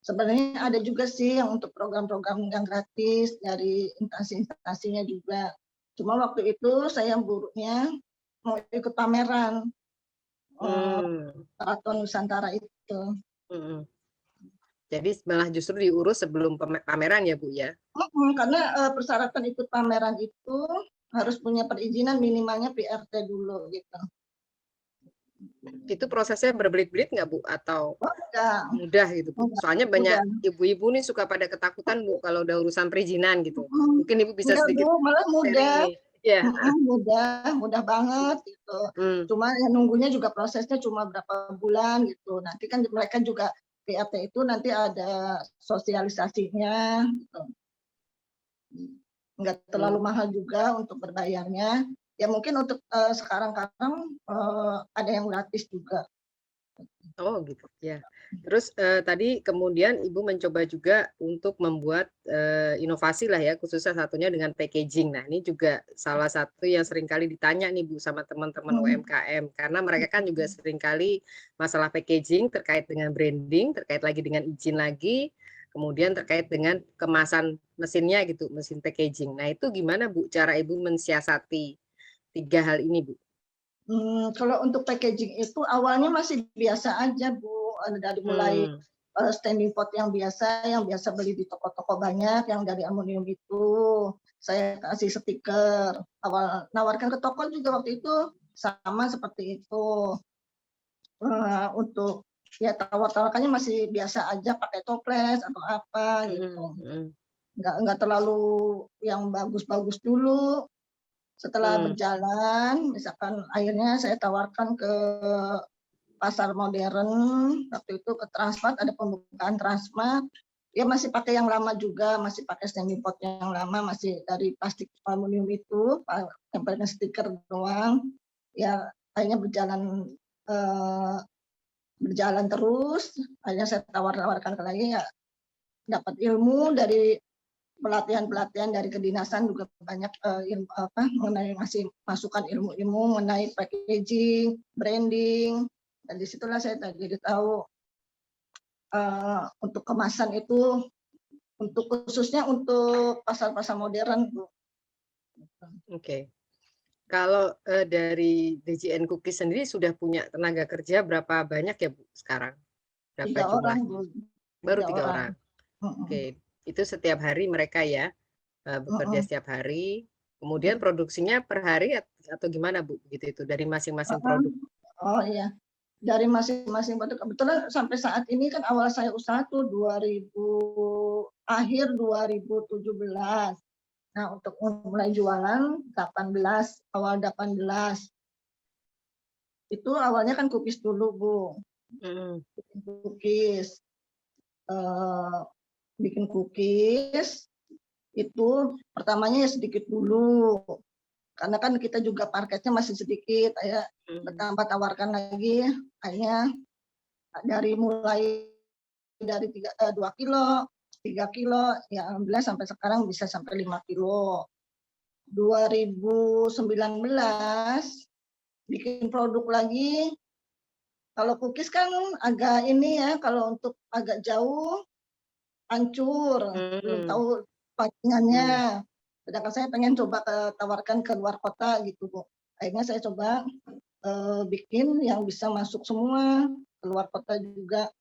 Speaker 6: Sebenarnya ada juga sih yang untuk program-program yang gratis dari instansi-instansinya juga. Cuma waktu itu saya buruknya mau ikut pameran Keraton Nusantara itu.
Speaker 5: Jadi malah justru diurus sebelum pameran ya Bu ya?
Speaker 6: Karena persyaratan ikut pameran itu harus punya perizinan minimalnya PRT dulu gitu.
Speaker 5: Itu prosesnya berbelit-belit nggak Bu? Atau mudah gitu Bu? Soalnya banyak ibu-ibu nih suka pada ketakutan Bu kalau udah urusan perizinan gitu. Mungkin Ibu bisa sedikit
Speaker 6: malah mudah.
Speaker 5: Ya.
Speaker 6: Mudah banget gitu. Cuma ya nunggunya juga prosesnya cuma berapa bulan gitu. Nanti kan mereka juga PRT itu nanti ada sosialisasinya gitu. Nggak terlalu mahal juga untuk berbayarnya. Ya mungkin untuk sekarang ada yang gratis juga.
Speaker 5: Oh gitu ya. Terus tadi kemudian Ibu mencoba juga untuk membuat inovasi lah ya, khususnya satunya dengan packaging. Nah ini juga salah satu yang seringkali ditanya nih Bu sama teman-teman UMKM, karena mereka kan juga seringkali masalah packaging terkait dengan branding, terkait lagi dengan izin lagi, kemudian terkait dengan kemasan mesinnya gitu, mesin packaging. Nah itu gimana Bu cara Ibu mensiasati 3 hal ini Bu?
Speaker 6: Kalau untuk packaging itu awalnya masih biasa aja Bu, dari mulai standing pot yang biasa beli di toko-toko banyak yang dari aluminium itu, saya kasih stiker. Awal nawarkan ke toko juga waktu itu sama seperti itu. Untuk ya tawar-tawarkannya masih biasa aja pakai toples atau apa gitu. Nggak terlalu yang bagus-bagus dulu. Setelah berjalan, misalkan akhirnya saya tawarkan ke pasar modern, waktu itu ke Transmart, ada pembukaan Transmart, dia masih pakai yang lama juga, masih pakai standing pot yang lama, masih dari plastik aluminium itu, tempelnya stiker doang. Ya akhirnya berjalan terus, akhirnya saya tawarkan lagi, ya dapat ilmu dari pelatihan dari kedinasan juga banyak mengenai masih masukan ilmu-ilmu mengenai packaging, branding, dan disitulah saya jadi tahu untuk kemasan itu khususnya untuk pasar-pasar modern Bu.
Speaker 5: Oke. Kalau dari DJN Cookies sendiri sudah punya tenaga kerja berapa banyak ya Bu sekarang? Berapa
Speaker 6: 3 orang,
Speaker 5: jumlahnya?
Speaker 6: Bu.
Speaker 5: Baru
Speaker 6: 3
Speaker 5: 3
Speaker 6: orang.
Speaker 5: orang. Oke, itu setiap hari mereka ya bekerja setiap hari. Kemudian produksinya per hari atau gimana Bu? Begitu itu dari masing-masing produk.
Speaker 6: Oh iya, dari masing-masing produk. Kebetulan sampai saat ini kan awal saya usaha tuh akhir 2017. Nah, untuk mulai jualan 18, awal 18. Itu awalnya kan cookies dulu, Bu. Bikin cookies. Bikin cookies itu pertamanya ya sedikit dulu. Karena kan kita juga parketnya masih sedikit, ya bertambah tawarkan lagi, akhirnya mulai dari 2 kilo, 3 kilo, ya alhamdulillah sampai sekarang bisa sampai 5 kilo. 2019 bikin produk lagi. Kalau cookies kan agak ini ya, kalau untuk agak jauh hancur, belum tahu pacingannya. Sedangkan saya pengen coba tawarkan ke luar kota gitu, Bu. Akhirnya saya coba bikin yang bisa masuk semua, ke luar kota juga.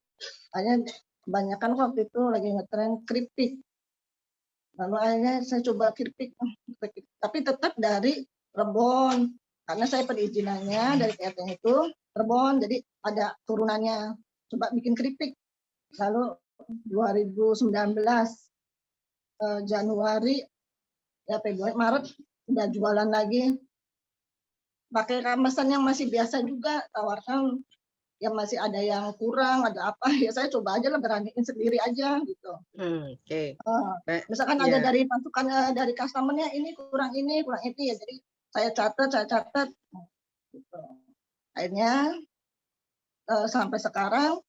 Speaker 6: Akhirnya kebanyakan waktu itu lagi ngetren keripik. Lalu akhirnya saya coba keripik, tapi tetap dari rebon. Karena saya perizinannya dari PRT itu rebon, jadi ada turunannya. Coba bikin keripik. Lalu 2019 Januari, ya Februari, Maret udah jualan lagi. Pakai kemasan yang masih biasa juga, tawarkan yang masih ada yang kurang, ada apa, ya saya coba aja lah, beraniin sendiri aja gitu. Misalkan ada dari masukan dari customer-nya ini kurang itu ya, jadi saya catat gitu. Akhirnya sampai sekarang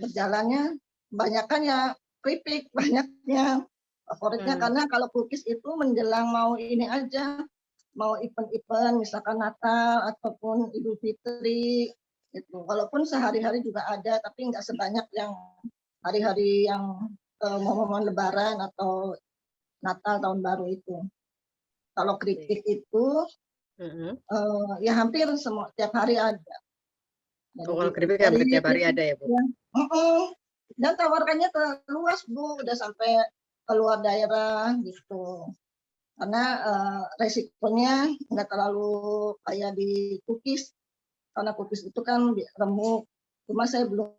Speaker 6: berjalannya banyakkan ya keripik, banyaknya favoritnya. Karena kalau cookies itu menjelang mau ini aja, mau event-event misalkan Natal ataupun Idul Fitri itu. Walaupun sehari-hari juga ada, tapi nggak sebanyak yang hari-hari yang momen Lebaran atau Natal tahun baru itu. Kalau keripik itu ya hampir semua tiap hari ada.
Speaker 5: Kalau keripik hampir tiap hari ada ya, Bu?
Speaker 6: Ya. Dan tawarkannya ke luas, Bu, udah sampai keluar daerah gitu. Karena resikonya nggak terlalu kayak di cookies. Karena cookies itu kan remuk. Cuma saya belum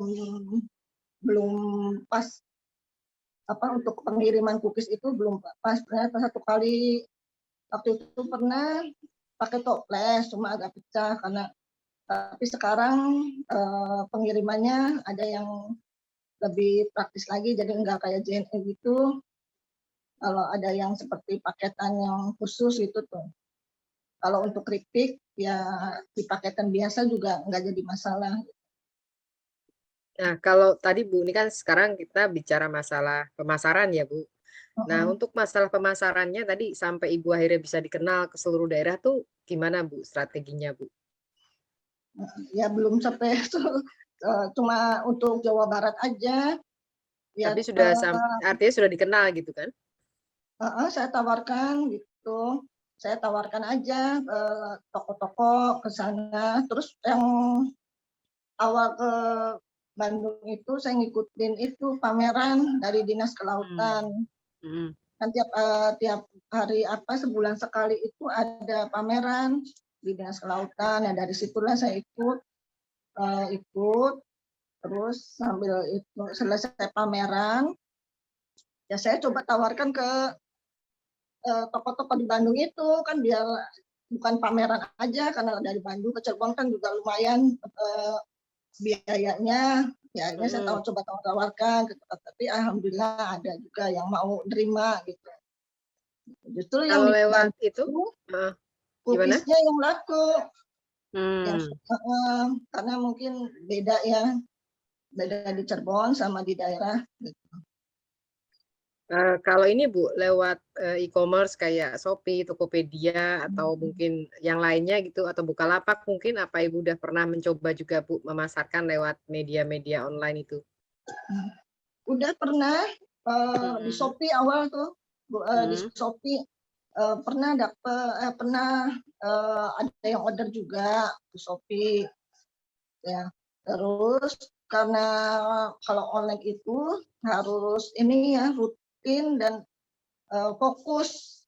Speaker 6: pas untuk pengiriman cookies itu belum pas. Satu kali waktu itu pernah pakai toples, cuma agak pecah tapi sekarang pengirimannya ada yang lebih praktis lagi, jadi nggak kayak JNE gitu. Kalau ada yang seperti paketan yang khusus gitu tuh. Kalau untuk keripik ya di paketan biasa juga nggak jadi masalah.
Speaker 5: Nah, kalau tadi Bu, ini kan sekarang kita bicara masalah pemasaran ya Bu. Nah, untuk masalah pemasarannya tadi sampai Ibu akhirnya bisa dikenal ke seluruh daerah tuh gimana Bu strateginya Bu?
Speaker 6: Ya belum sampai cuma untuk Jawa Barat aja. Ya,
Speaker 5: tapi sudah artinya sudah dikenal gitu kan?
Speaker 6: Saya tawarkan gitu. Saya tawarkan aja toko-toko ke sana. Terus yang awal ke Bandung itu saya ngikutin itu pameran dari Dinas Kelautan. Kan tiap hari sebulan sekali itu ada pameran di Dinas Kelautan. Nah, dari situlah saya ikut. Terus sambil itu selesai pameran, ya saya coba tawarkan ke toko-toko di Bandung itu, kan biar bukan pameran aja, karena dari Bandung ke Cirebon kan juga lumayan biayanya. Ya, akhirnya saya coba tawarkan, tapi alhamdulillah ada juga yang mau nerima gitu. Justru
Speaker 5: kalau
Speaker 6: yang
Speaker 5: lewat itu
Speaker 6: cookiesnya yang laku.
Speaker 5: Hmm.
Speaker 6: Karena mungkin beda di Cirebon sama di daerah. Gitu.
Speaker 5: Kalau ini Bu, lewat e-commerce kayak Shopee, Tokopedia, atau mungkin yang lainnya gitu, atau Bukalapak mungkin, apa Ibu udah pernah mencoba juga Bu memasarkan lewat media-media online itu?
Speaker 6: Udah pernah di Shopee awal tuh, di Shopee pernah ada yang order juga di Shopee ya. Terus karena kalau online itu harus ini ya rutin dan fokus.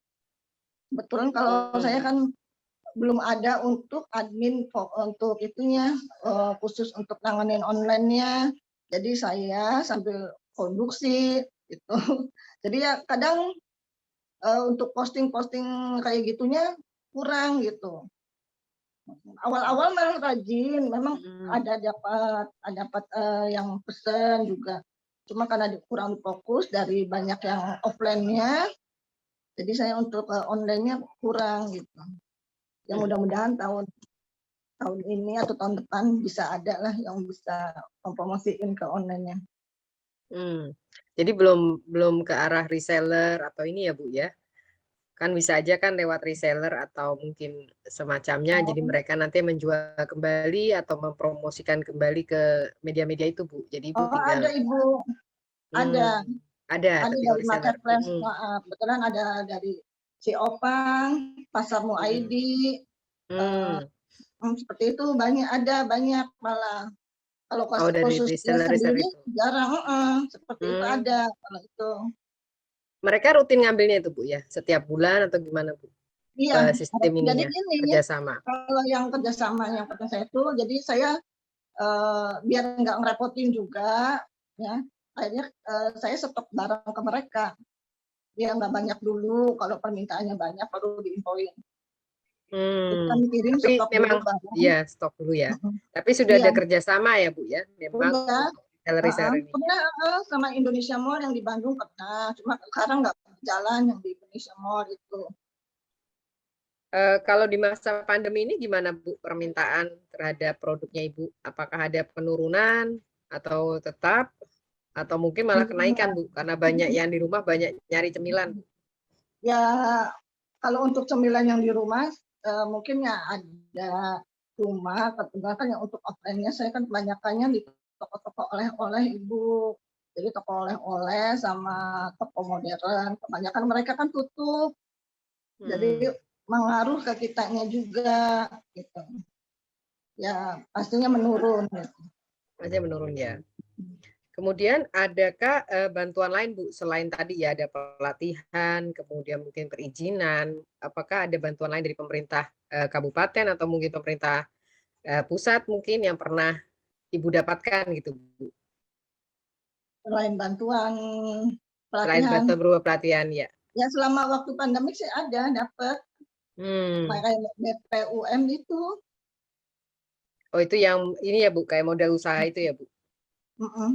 Speaker 6: Kebetulan kalau saya kan belum ada untuk admin untuk itunya khusus untuk nanganin online-nya. Jadi saya sambil produksi gitu. Jadi ya kadang untuk posting-posting kayak gitunya kurang gitu. Awal-awal memang rajin, memang ada dapat yang pesen juga. Cuma karena kurang fokus dari banyak yang offline-nya, jadi saya untuk online-nya kurang gitu. Ya mudah-mudahan tahun ini atau tahun depan bisa ada lah yang bisa mempromosiin ke online-nya.
Speaker 5: Jadi belum ke arah reseller atau ini ya Bu ya? Kan bisa aja kan lewat reseller atau mungkin semacamnya, jadi mereka nanti menjual kembali atau mempromosikan kembali ke media-media itu Bu. Jadi Ibu tinggal.
Speaker 6: Ada Ibu, ada
Speaker 5: tapi
Speaker 6: dari
Speaker 5: reseller.
Speaker 6: marketplace, kebetulan ada dari Ciopang, Pasarmu ID, seperti itu banyak malah. Kalau
Speaker 5: dari
Speaker 6: khusus
Speaker 5: reseller
Speaker 6: sendiri
Speaker 5: itu
Speaker 6: jarang, seperti itu ada kalau itu.
Speaker 5: Mereka rutin ngambilnya itu Bu ya, setiap bulan atau gimana Bu?
Speaker 6: Iya.
Speaker 5: Sistem ininya,
Speaker 6: jadi gini,
Speaker 5: kerjasama.
Speaker 6: Kalau yang kerjasama yang kata saya itu, jadi saya biar nggak ngerepotin juga, ya. Akhirnya saya stok barang ke mereka. Dia nggak banyak dulu, kalau permintaannya banyak baru diinfoin. Kita kirim
Speaker 5: Tapi
Speaker 6: stok
Speaker 5: memang
Speaker 6: dulu,
Speaker 5: iya stok dulu ya. Tapi sudah ada kerjasama ya Bu ya, memang
Speaker 6: Udah, pernah sama Indonesia Mall yang di Bandung pernah, cuma sekarang nggak berjalan yang di Indonesia Mall itu.
Speaker 5: Kalau di masa pandemi ini gimana Bu permintaan terhadap produknya Ibu? Apakah ada penurunan atau tetap atau mungkin malah kenaikan Bu karena banyak yang di rumah banyak nyari cemilan?
Speaker 6: Ya kalau untuk cemilan yang di rumah mungkin ya ada, cuma kebetulan yang untuk offline-nya saya kan kebanyakannya di toko-toko oleh-oleh Ibu. Jadi toko oleh-oleh sama toko modern, kebanyakan mereka kan tutup. Jadi mengaruh ke kitanya juga gitu. Ya pastinya menurun gitu.
Speaker 5: Pastinya menurun ya. Kemudian adakah bantuan lain Bu selain tadi ya ada pelatihan, kemudian mungkin perizinan, apakah ada bantuan lain dari pemerintah kabupaten atau mungkin pemerintah pusat mungkin yang pernah Ibu dapatkan gitu Bu?
Speaker 6: Selain bantuan pelatihan.
Speaker 5: Selain bantuan berupa pelatihan ya.
Speaker 6: Ya selama waktu pandemik sih ada dapat. Kayak BPUM itu.
Speaker 5: Oh itu yang ini ya Bu, kayak modal usaha itu ya Bu?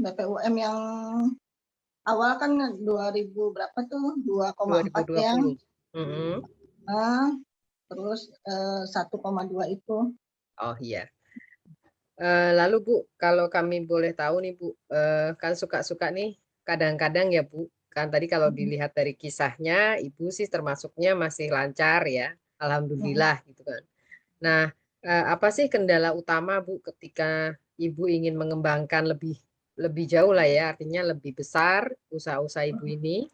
Speaker 6: BPUM yang awal kan 2000 berapa tuh 2,4 ya. Terus 1,2 itu.
Speaker 5: Oh iya. Lalu Bu, kalau kami boleh tahu nih Bu, kan suka-suka nih kadang-kadang ya Bu, kan tadi kalau dilihat dari kisahnya Ibu sih termasuknya masih lancar ya, alhamdulillah gitu kan. Nah, apa sih kendala utama Bu ketika Ibu ingin mengembangkan lebih jauh lah ya, artinya lebih besar usaha-usaha Ibu ini,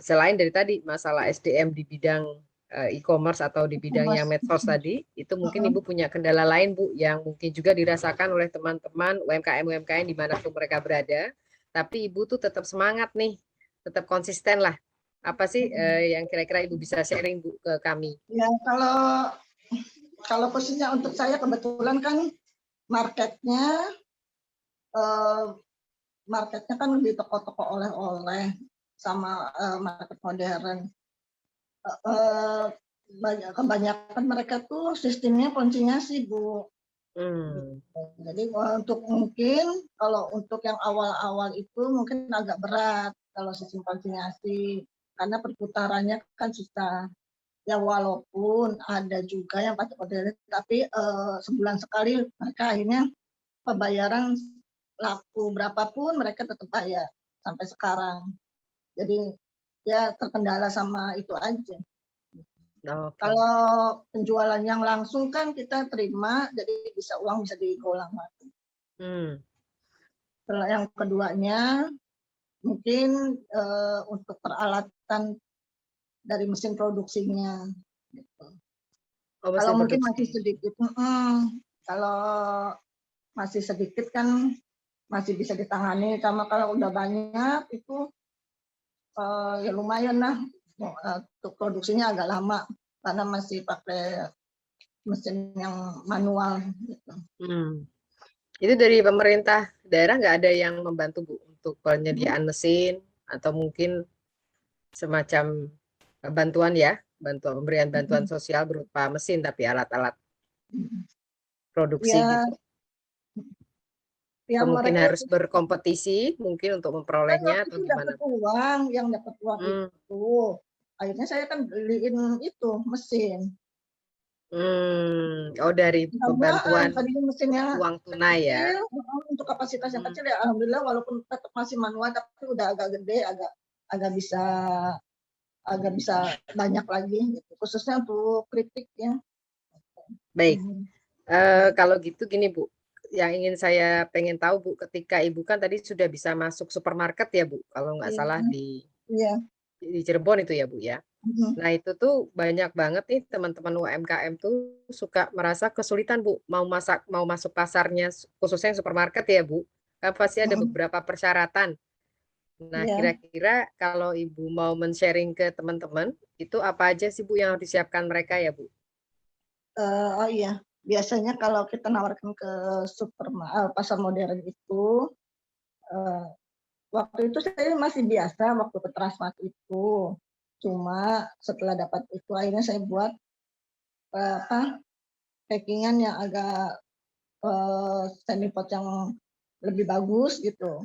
Speaker 5: selain dari tadi masalah SDM di bidang e-commerce atau di bidang yang medsos tadi, itu mungkin Ibu punya kendala lain Bu yang mungkin juga dirasakan oleh teman-teman UMKM di mana tuh mereka berada, tapi Ibu tuh tetap semangat nih, tetap konsisten lah. Apa sih yang kira-kira Ibu bisa sharing Bu ke kami?
Speaker 6: Ya kalau khususnya untuk saya kebetulan kan marketnya kan di toko-toko oleh-oleh sama market modern. Kebanyakan mereka tuh sistemnya konsinyasi Bu. Jadi kalau untuk yang awal-awal itu mungkin agak berat kalau sistem konsinyasi karena perputarannya kan susah. Ya walaupun ada juga yang pakai modern, tapi sebulan sekali mereka akhirnya pembayaran laku berapapun mereka tetap bayar sampai sekarang. Jadi ya terkendala sama itu aja. Kalau penjualan yang langsung kan kita terima, jadi uang bisa digolang lagi. Setelah yang keduanya mungkin untuk peralatan dari mesin produksinya. Gitu.
Speaker 5: Oh,
Speaker 6: Kalau
Speaker 5: mesin
Speaker 6: mungkin
Speaker 5: produksi.
Speaker 6: masih sedikit, kalau masih sedikit kan masih bisa ditangani. Sama kalau udah banyak itu ya lumayan lah. Untuk produksinya agak lama karena masih pakai mesin yang manual. Gitu.
Speaker 5: Itu dari pemerintah daerah nggak ada yang membantu Bu untuk penyediaan mesin atau mungkin semacam bantuan ya, pemberian bantuan sosial berupa mesin tapi alat-alat produksi
Speaker 6: Ya,
Speaker 5: gitu.
Speaker 6: ya
Speaker 5: Atau mungkin
Speaker 6: mereka
Speaker 5: harus berkompetisi mungkin untuk
Speaker 6: kan
Speaker 5: memperolehnya
Speaker 6: waktu
Speaker 5: atau
Speaker 6: itu
Speaker 5: gimana?
Speaker 6: dapat uang, yang dapat uang itu. Akhirnya saya kan beliin itu mesin.
Speaker 5: Oh, dari pembantuan
Speaker 6: Tadinya mesinnya
Speaker 5: uang tunai ya.
Speaker 6: kecil, untuk kapasitas yang kecil ya alhamdulillah walaupun tetap masih manual tapi udah agak gede, agak bisa banyak lagi gitu. Khususnya untuk keripik ya.
Speaker 5: Baik. Kalau gitu gini Bu, yang ingin saya pengen tahu Bu, ketika Ibu kan tadi sudah bisa masuk supermarket ya Bu, kalau nggak salah di Cirebon itu ya Bu ya. Nah itu tuh banyak banget nih teman-teman UMKM tuh suka merasa kesulitan Bu, mau masuk pasarnya khususnya yang supermarket ya Bu, kan pasti ada beberapa persyaratan. Nah kira-kira kalau Ibu mau men-sharing ke teman-teman, itu apa aja sih Bu yang harus disiapkan mereka ya Bu?
Speaker 6: Oh iya, biasanya kalau kita nawarkan ke pasar modern itu, waktu itu saya masih biasa waktu ke Transmart itu. Cuma setelah dapat itu akhirnya saya buat packingan yang agak semi pot yang lebih bagus gitu.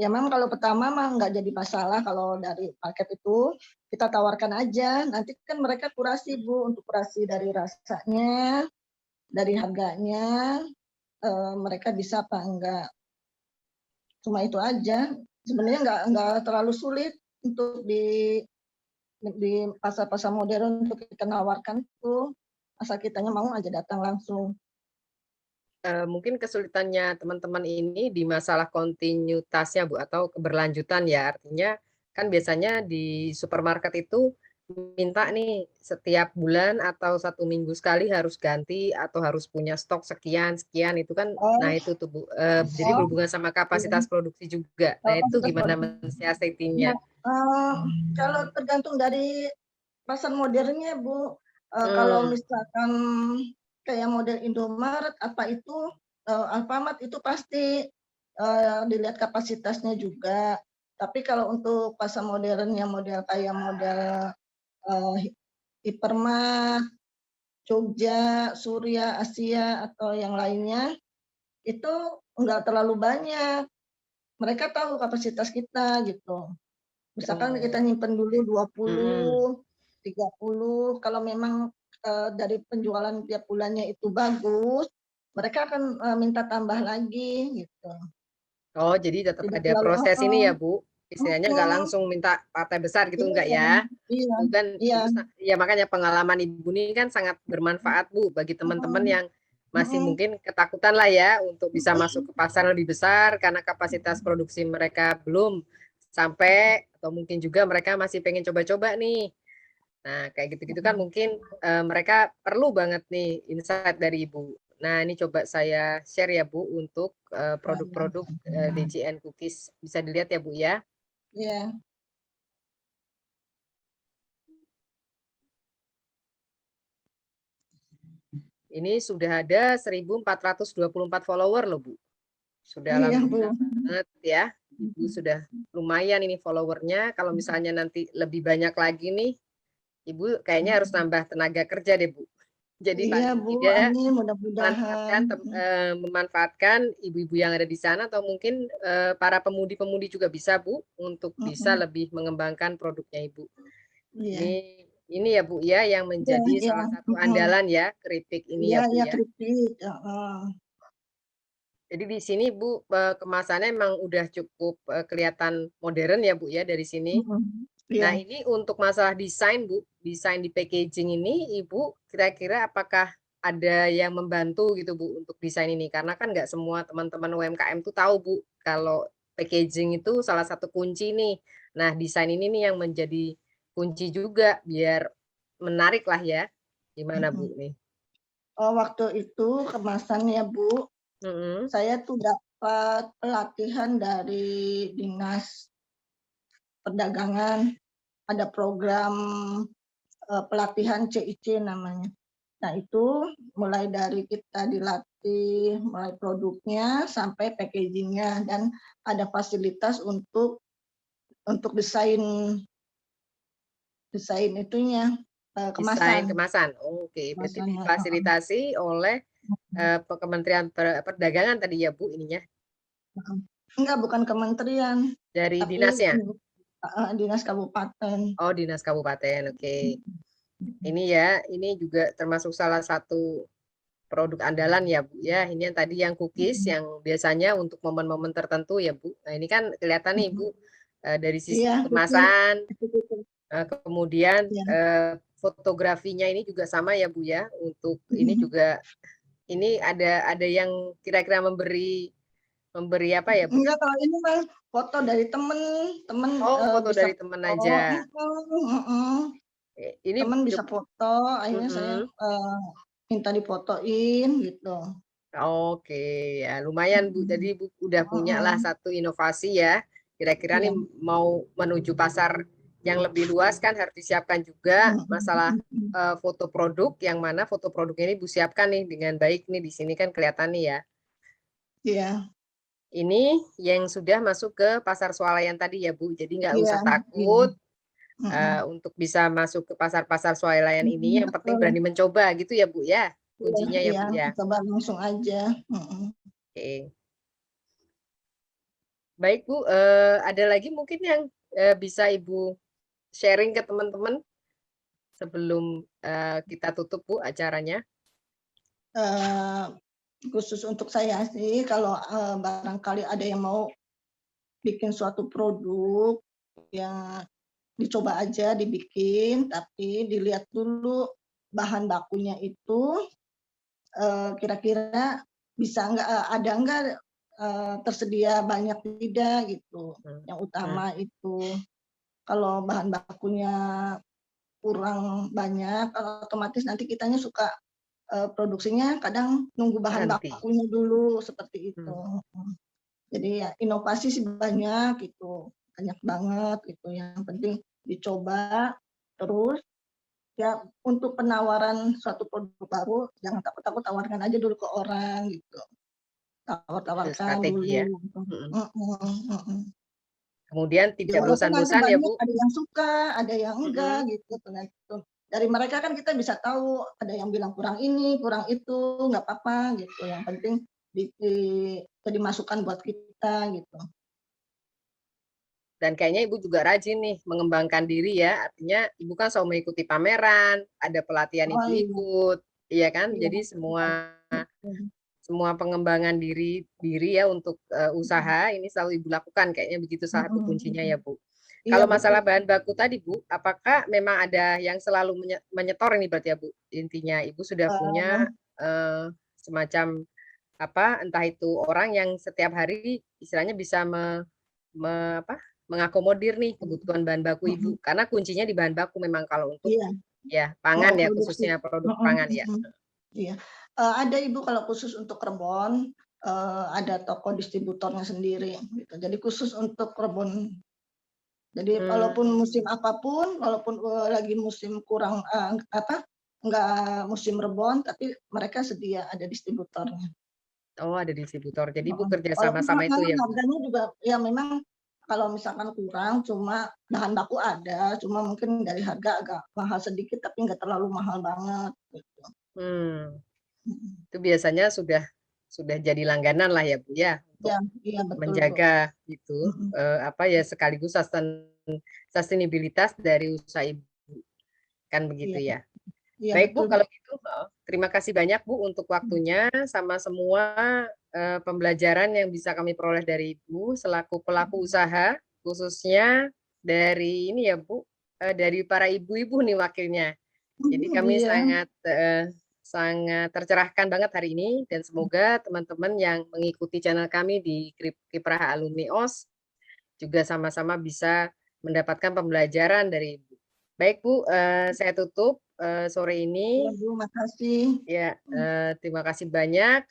Speaker 6: Ya memang kalau pertama mah nggak jadi masalah kalau dari paket itu kita tawarkan aja. Nanti kan mereka kurasi Bu, untuk kurasi dari rasanya, dari harganya, mereka bisa apa enggak. Cuma itu aja. Sebenarnya nggak terlalu sulit untuk di pasar-pasar modern untuk kita nawarkan itu. Asal kitanya mau aja datang langsung.
Speaker 5: Mungkin kesulitannya teman-teman ini di masalah kontinuitasnya Bu atau keberlanjutan ya, artinya kan biasanya di supermarket itu minta nih setiap bulan atau 1 minggu sekali harus ganti atau harus punya stok sekian itu kan, nah itu tuh Bu, jadi berhubungan sama kapasitas produksi juga. Nah itu gimana mensiasatinya?
Speaker 6: Kalau tergantung dari pasar modernnya Bu, kalau misalkan kayak model Indomaret apa itu, Alfamart itu pasti dilihat kapasitasnya juga. Tapi kalau untuk pasar modern yang model kayak model Hypermart, Jogja, Surya, Asia atau yang lainnya itu enggak terlalu banyak. Mereka tahu kapasitas kita gitu. Misalkan kita nyimpen dulu 20, 30, kalau memang dari penjualan tiap bulannya itu bagus, mereka akan minta tambah lagi gitu.
Speaker 5: Oh, jadi tetap
Speaker 6: Tidak
Speaker 5: ada
Speaker 6: terlalu
Speaker 5: proses ini ya Bu, istilahnya nggak langsung minta partai besar gitu enggak ya?
Speaker 6: Iya,
Speaker 5: Itu kan
Speaker 6: iya.
Speaker 5: ya makanya pengalaman Ibu ini kan sangat bermanfaat Bu bagi teman-teman yang masih mungkin ketakutan lah ya untuk bisa masuk ke pasar lebih besar karena kapasitas produksi mereka belum sampai atau mungkin juga mereka masih pengen coba-coba nih. Nah, kayak gitu-gitu kan mungkin mereka perlu banget nih insight dari Ibu. Nah, ini coba saya share ya Bu untuk produk-produk DJN Cookies. Bisa dilihat ya Bu ya.
Speaker 6: Iya.
Speaker 5: Ini sudah ada 1.424 follower loh Bu. Sudah alhamdulillah banget ya. Ibu sudah lumayan ini followernya. Kalau misalnya nanti lebih banyak lagi nih, Ibu kayaknya harus nambah tenaga kerja deh Bu. Jadi
Speaker 6: Iya
Speaker 5: paling
Speaker 6: Bu,
Speaker 5: tidak
Speaker 6: amin mudah-mudahan.
Speaker 5: memanfaatkan ibu-ibu yang ada di sana atau mungkin para pemudi-pemudi juga bisa Bu untuk bisa lebih mengembangkan produknya Ibu.
Speaker 6: Iya.
Speaker 5: Ini ya Bu ya yang menjadi
Speaker 6: Iya,
Speaker 5: salah satu andalan ya keripik ini ya Bu
Speaker 6: iya
Speaker 5: ya.
Speaker 6: keripik.
Speaker 5: Jadi di sini Bu kemasannya memang udah cukup kelihatan modern ya Bu ya dari sini. Nah,
Speaker 6: Iya.
Speaker 5: ini untuk masalah desain, Bu. Desain di packaging ini, Ibu kira-kira apakah ada yang membantu gitu, Bu, untuk desain ini? Karena kan nggak semua teman-teman UMKM tuh tahu, Bu, kalau packaging itu salah satu kunci nih. Nah, desain ini nih yang menjadi kunci juga biar menarik lah ya. Gimana Bu nih?
Speaker 6: Waktu itu kemasannya Bu, saya tuh dapat pelatihan dari Dinas Perdagangan, ada program pelatihan CIC namanya. Nah itu mulai dari kita dilatih, mulai produknya sampai packagingnya, dan ada fasilitas untuk desain itunya,
Speaker 5: Desain
Speaker 6: kemasan.
Speaker 5: kemasan. Oke, berarti
Speaker 6: Kemasannya,
Speaker 5: difasilitasi oleh Kementerian Perdagangan tadi ya Bu ininya.
Speaker 6: Enggak, bukan kementerian,
Speaker 5: Dari
Speaker 6: tapi
Speaker 5: dinasnya.
Speaker 6: dinas kabupaten.
Speaker 5: Oh, dinas kabupaten. Oke. Ini ya, ini juga termasuk salah satu produk andalan ya Bu ya. Ini yang tadi yang cookies yang biasanya untuk momen-momen tertentu ya Bu. Nah, ini kan kelihatan nih Bu dari sisi
Speaker 6: Iya,
Speaker 5: kemasan,
Speaker 6: betul.
Speaker 5: kemudian
Speaker 6: Iya.
Speaker 5: fotografinya ini juga sama ya Bu ya. Untuk ini juga ini ada yang kira-kira memberi apa ya Bu?
Speaker 6: Enggak, kalau ini mah foto dari temen
Speaker 5: Oh, foto
Speaker 6: bisa
Speaker 5: dari teman
Speaker 6: foto.
Speaker 5: aja. Ini
Speaker 6: Temen bisa foto, akhirnya saya minta difotoin gitu.
Speaker 5: Oke, ya lumayan Bu. Jadi Bu udah punya lah satu inovasi ya. Kira-kira nih mau menuju pasar yang lebih luas kan harus disiapkan juga masalah foto produk, yang mana foto produk ini Bu siapkan nih dengan baik nih, di sini kan kelihatan nih ya.
Speaker 6: Iya.
Speaker 5: Ini yang sudah masuk ke pasar swalayan tadi ya Bu. Jadi nggak usah
Speaker 6: Iya.
Speaker 5: takut untuk bisa masuk ke pasar-pasar swalayan ini. Yang penting berani mencoba gitu ya Bu ya. Kuncinya ya Bu ya.
Speaker 6: Coba langsung aja.
Speaker 5: Oke. Baik Bu, ada lagi mungkin yang bisa Ibu sharing ke teman-teman sebelum kita tutup Bu acaranya?
Speaker 6: Khusus untuk saya sih, kalau barangkali ada yang mau bikin suatu produk, ya dicoba aja dibikin, tapi dilihat dulu bahan bakunya itu kira-kira bisa nggak, ada nggak tersedia banyak tidak gitu. Yang utama itu kalau bahan bakunya kurang banyak, otomatis nanti kitanya suka produksinya kadang nunggu bahan bakunya dulu seperti itu. Jadi ya inovasi sih banyak gitu, banyak banget gitu. Yang penting dicoba terus. Ya untuk penawaran suatu produk baru jangan takut-takut, tawarkan aja dulu ke orang gitu. Tawarkan dulu.
Speaker 5: Ya.
Speaker 6: Gitu.
Speaker 5: Kemudian tidak
Speaker 6: walaupun nanti
Speaker 5: bosan-bosan ya
Speaker 6: banyak,
Speaker 5: Bu.
Speaker 6: ada yang suka, ada yang enggak gitu. Dari mereka kan kita bisa tahu, ada yang bilang kurang ini, kurang itu, nggak apa-apa gitu. Yang penting jadi masukan buat kita gitu.
Speaker 5: Dan kayaknya Ibu juga rajin nih mengembangkan diri ya. Artinya Ibu kan selalu mengikuti pameran, ada pelatihan Ibu ikut, iya kan? Jadi semua pengembangan diri ya untuk usaha ini selalu Ibu lakukan, kayaknya begitu salah satu kuncinya ya Bu. Kalau masalah bahan baku tadi Bu, apakah memang ada yang selalu menyetor ini berarti ya Bu? Intinya Ibu sudah punya semacam apa, entah itu orang yang setiap hari istilahnya bisa mengakomodir nih kebutuhan bahan baku Ibu, karena kuncinya di bahan baku memang kalau untuk ya pangan ya, khususnya produk pangan ya.
Speaker 6: Iya, ada Ibu kalau khusus untuk rebon, ada toko distributornya sendiri gitu. Jadi khusus untuk rebon. Jadi walaupun musim apapun, walaupun lagi musim kurang enggak musim rebon, tapi mereka sedia, ada distributornya.
Speaker 5: Oh, ada distributor. Jadi Bu kerja sama-sama itu ya.
Speaker 6: Harganya juga ya memang kalau misalkan kurang, cuma bahan baku ada, cuma mungkin dari harga agak mahal sedikit, tapi nggak terlalu mahal banget. Gitu.
Speaker 5: Itu biasanya sudah jadi langganan lah ya Bu ya, untuk
Speaker 6: betul,
Speaker 5: menjaga Bu. Itu apa ya, sekaligus sustainabilitas dari usaha Ibu kan begitu ya. Baik Bu, kalau gitu terima kasih banyak Bu untuk waktunya sama semua pembelajaran yang bisa kami peroleh dari Ibu selaku pelaku usaha, khususnya dari ini ya Bu, dari para ibu-ibu nih wakilnya. Jadi kami sangat tercerahkan banget hari ini, dan semoga teman-teman yang mengikuti channel kami di Kiprah Alumni OS juga sama-sama bisa mendapatkan pembelajaran dari Ibu. Baik Bu, saya tutup sore
Speaker 6: Ya,
Speaker 5: ini.
Speaker 6: Bu, makasih.
Speaker 5: Ya, terima kasih banyak.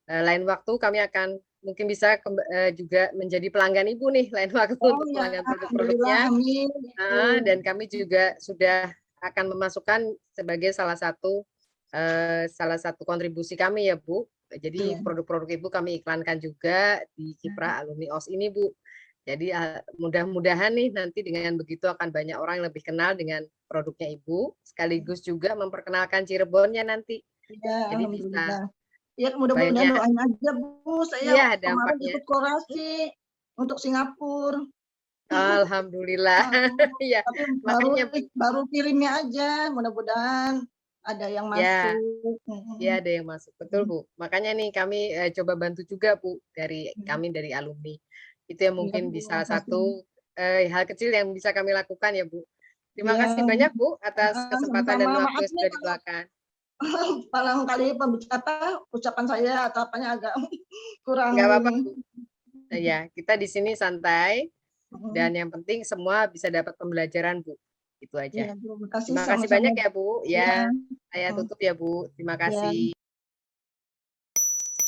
Speaker 5: Lain waktu kami akan mungkin bisa juga menjadi pelanggan Ibu nih, lain waktu
Speaker 6: Oh
Speaker 5: untuk
Speaker 6: ya,
Speaker 5: pelanggan
Speaker 6: alhamdulillah,
Speaker 5: produk-produknya.
Speaker 6: amin.
Speaker 5: Dan kami juga sudah akan memasukkan sebagai salah satu kontribusi kami ya Bu. Jadi
Speaker 6: Iya.
Speaker 5: produk-produk Ibu kami iklankan juga di Kiprah Alumni OS ini Bu. Jadi mudah-mudahan nih nanti dengan begitu akan banyak orang yang lebih kenal dengan produknya Ibu, sekaligus juga memperkenalkan Cirebonnya nanti.
Speaker 6: Iya,
Speaker 5: Jadi bisa
Speaker 6: alhamdulillah. Ya, mudah-mudahan
Speaker 5: banyak,
Speaker 6: doain aja Bu. Saya
Speaker 5: iya
Speaker 6: kemarin
Speaker 5: dampaknya.
Speaker 6: ikut korasi untuk Singapura.
Speaker 5: Alhamdulillah. Ya,
Speaker 6: Tapi
Speaker 5: makanya
Speaker 6: baru kirimnya aja. Mudah-mudahan ada yang
Speaker 5: ya,
Speaker 6: masuk.
Speaker 5: ya ada yang masuk. Betul Bu. Makanya nih kami coba bantu juga Bu dari kami dari alumni. Itu yang
Speaker 6: Iya,
Speaker 5: mungkin
Speaker 6: Bu,
Speaker 5: bisa
Speaker 6: makasih.
Speaker 5: satu hal kecil yang bisa kami lakukan ya Bu. Terima
Speaker 6: Iya.
Speaker 5: kasih banyak Bu atas kesempatan dan
Speaker 6: Sama-sama.
Speaker 5: waktu
Speaker 6: Maaf
Speaker 5: yang sudah
Speaker 6: nih
Speaker 5: diluangkan.
Speaker 6: barangkali ucapan saya atau apanya agak kurang
Speaker 5: Enggak apa-apa
Speaker 6: ini.
Speaker 5: Bu. Ya, kita di sini santai dan yang penting semua bisa dapat pembelajaran Bu. Itu aja.
Speaker 6: Iya, Bu, makasih
Speaker 5: Terima kasih
Speaker 6: sama-sama.
Speaker 5: banyak ya Bu.
Speaker 6: Iya.
Speaker 5: Ya, saya tutup ya Bu. Terima
Speaker 6: Iya.
Speaker 5: kasih.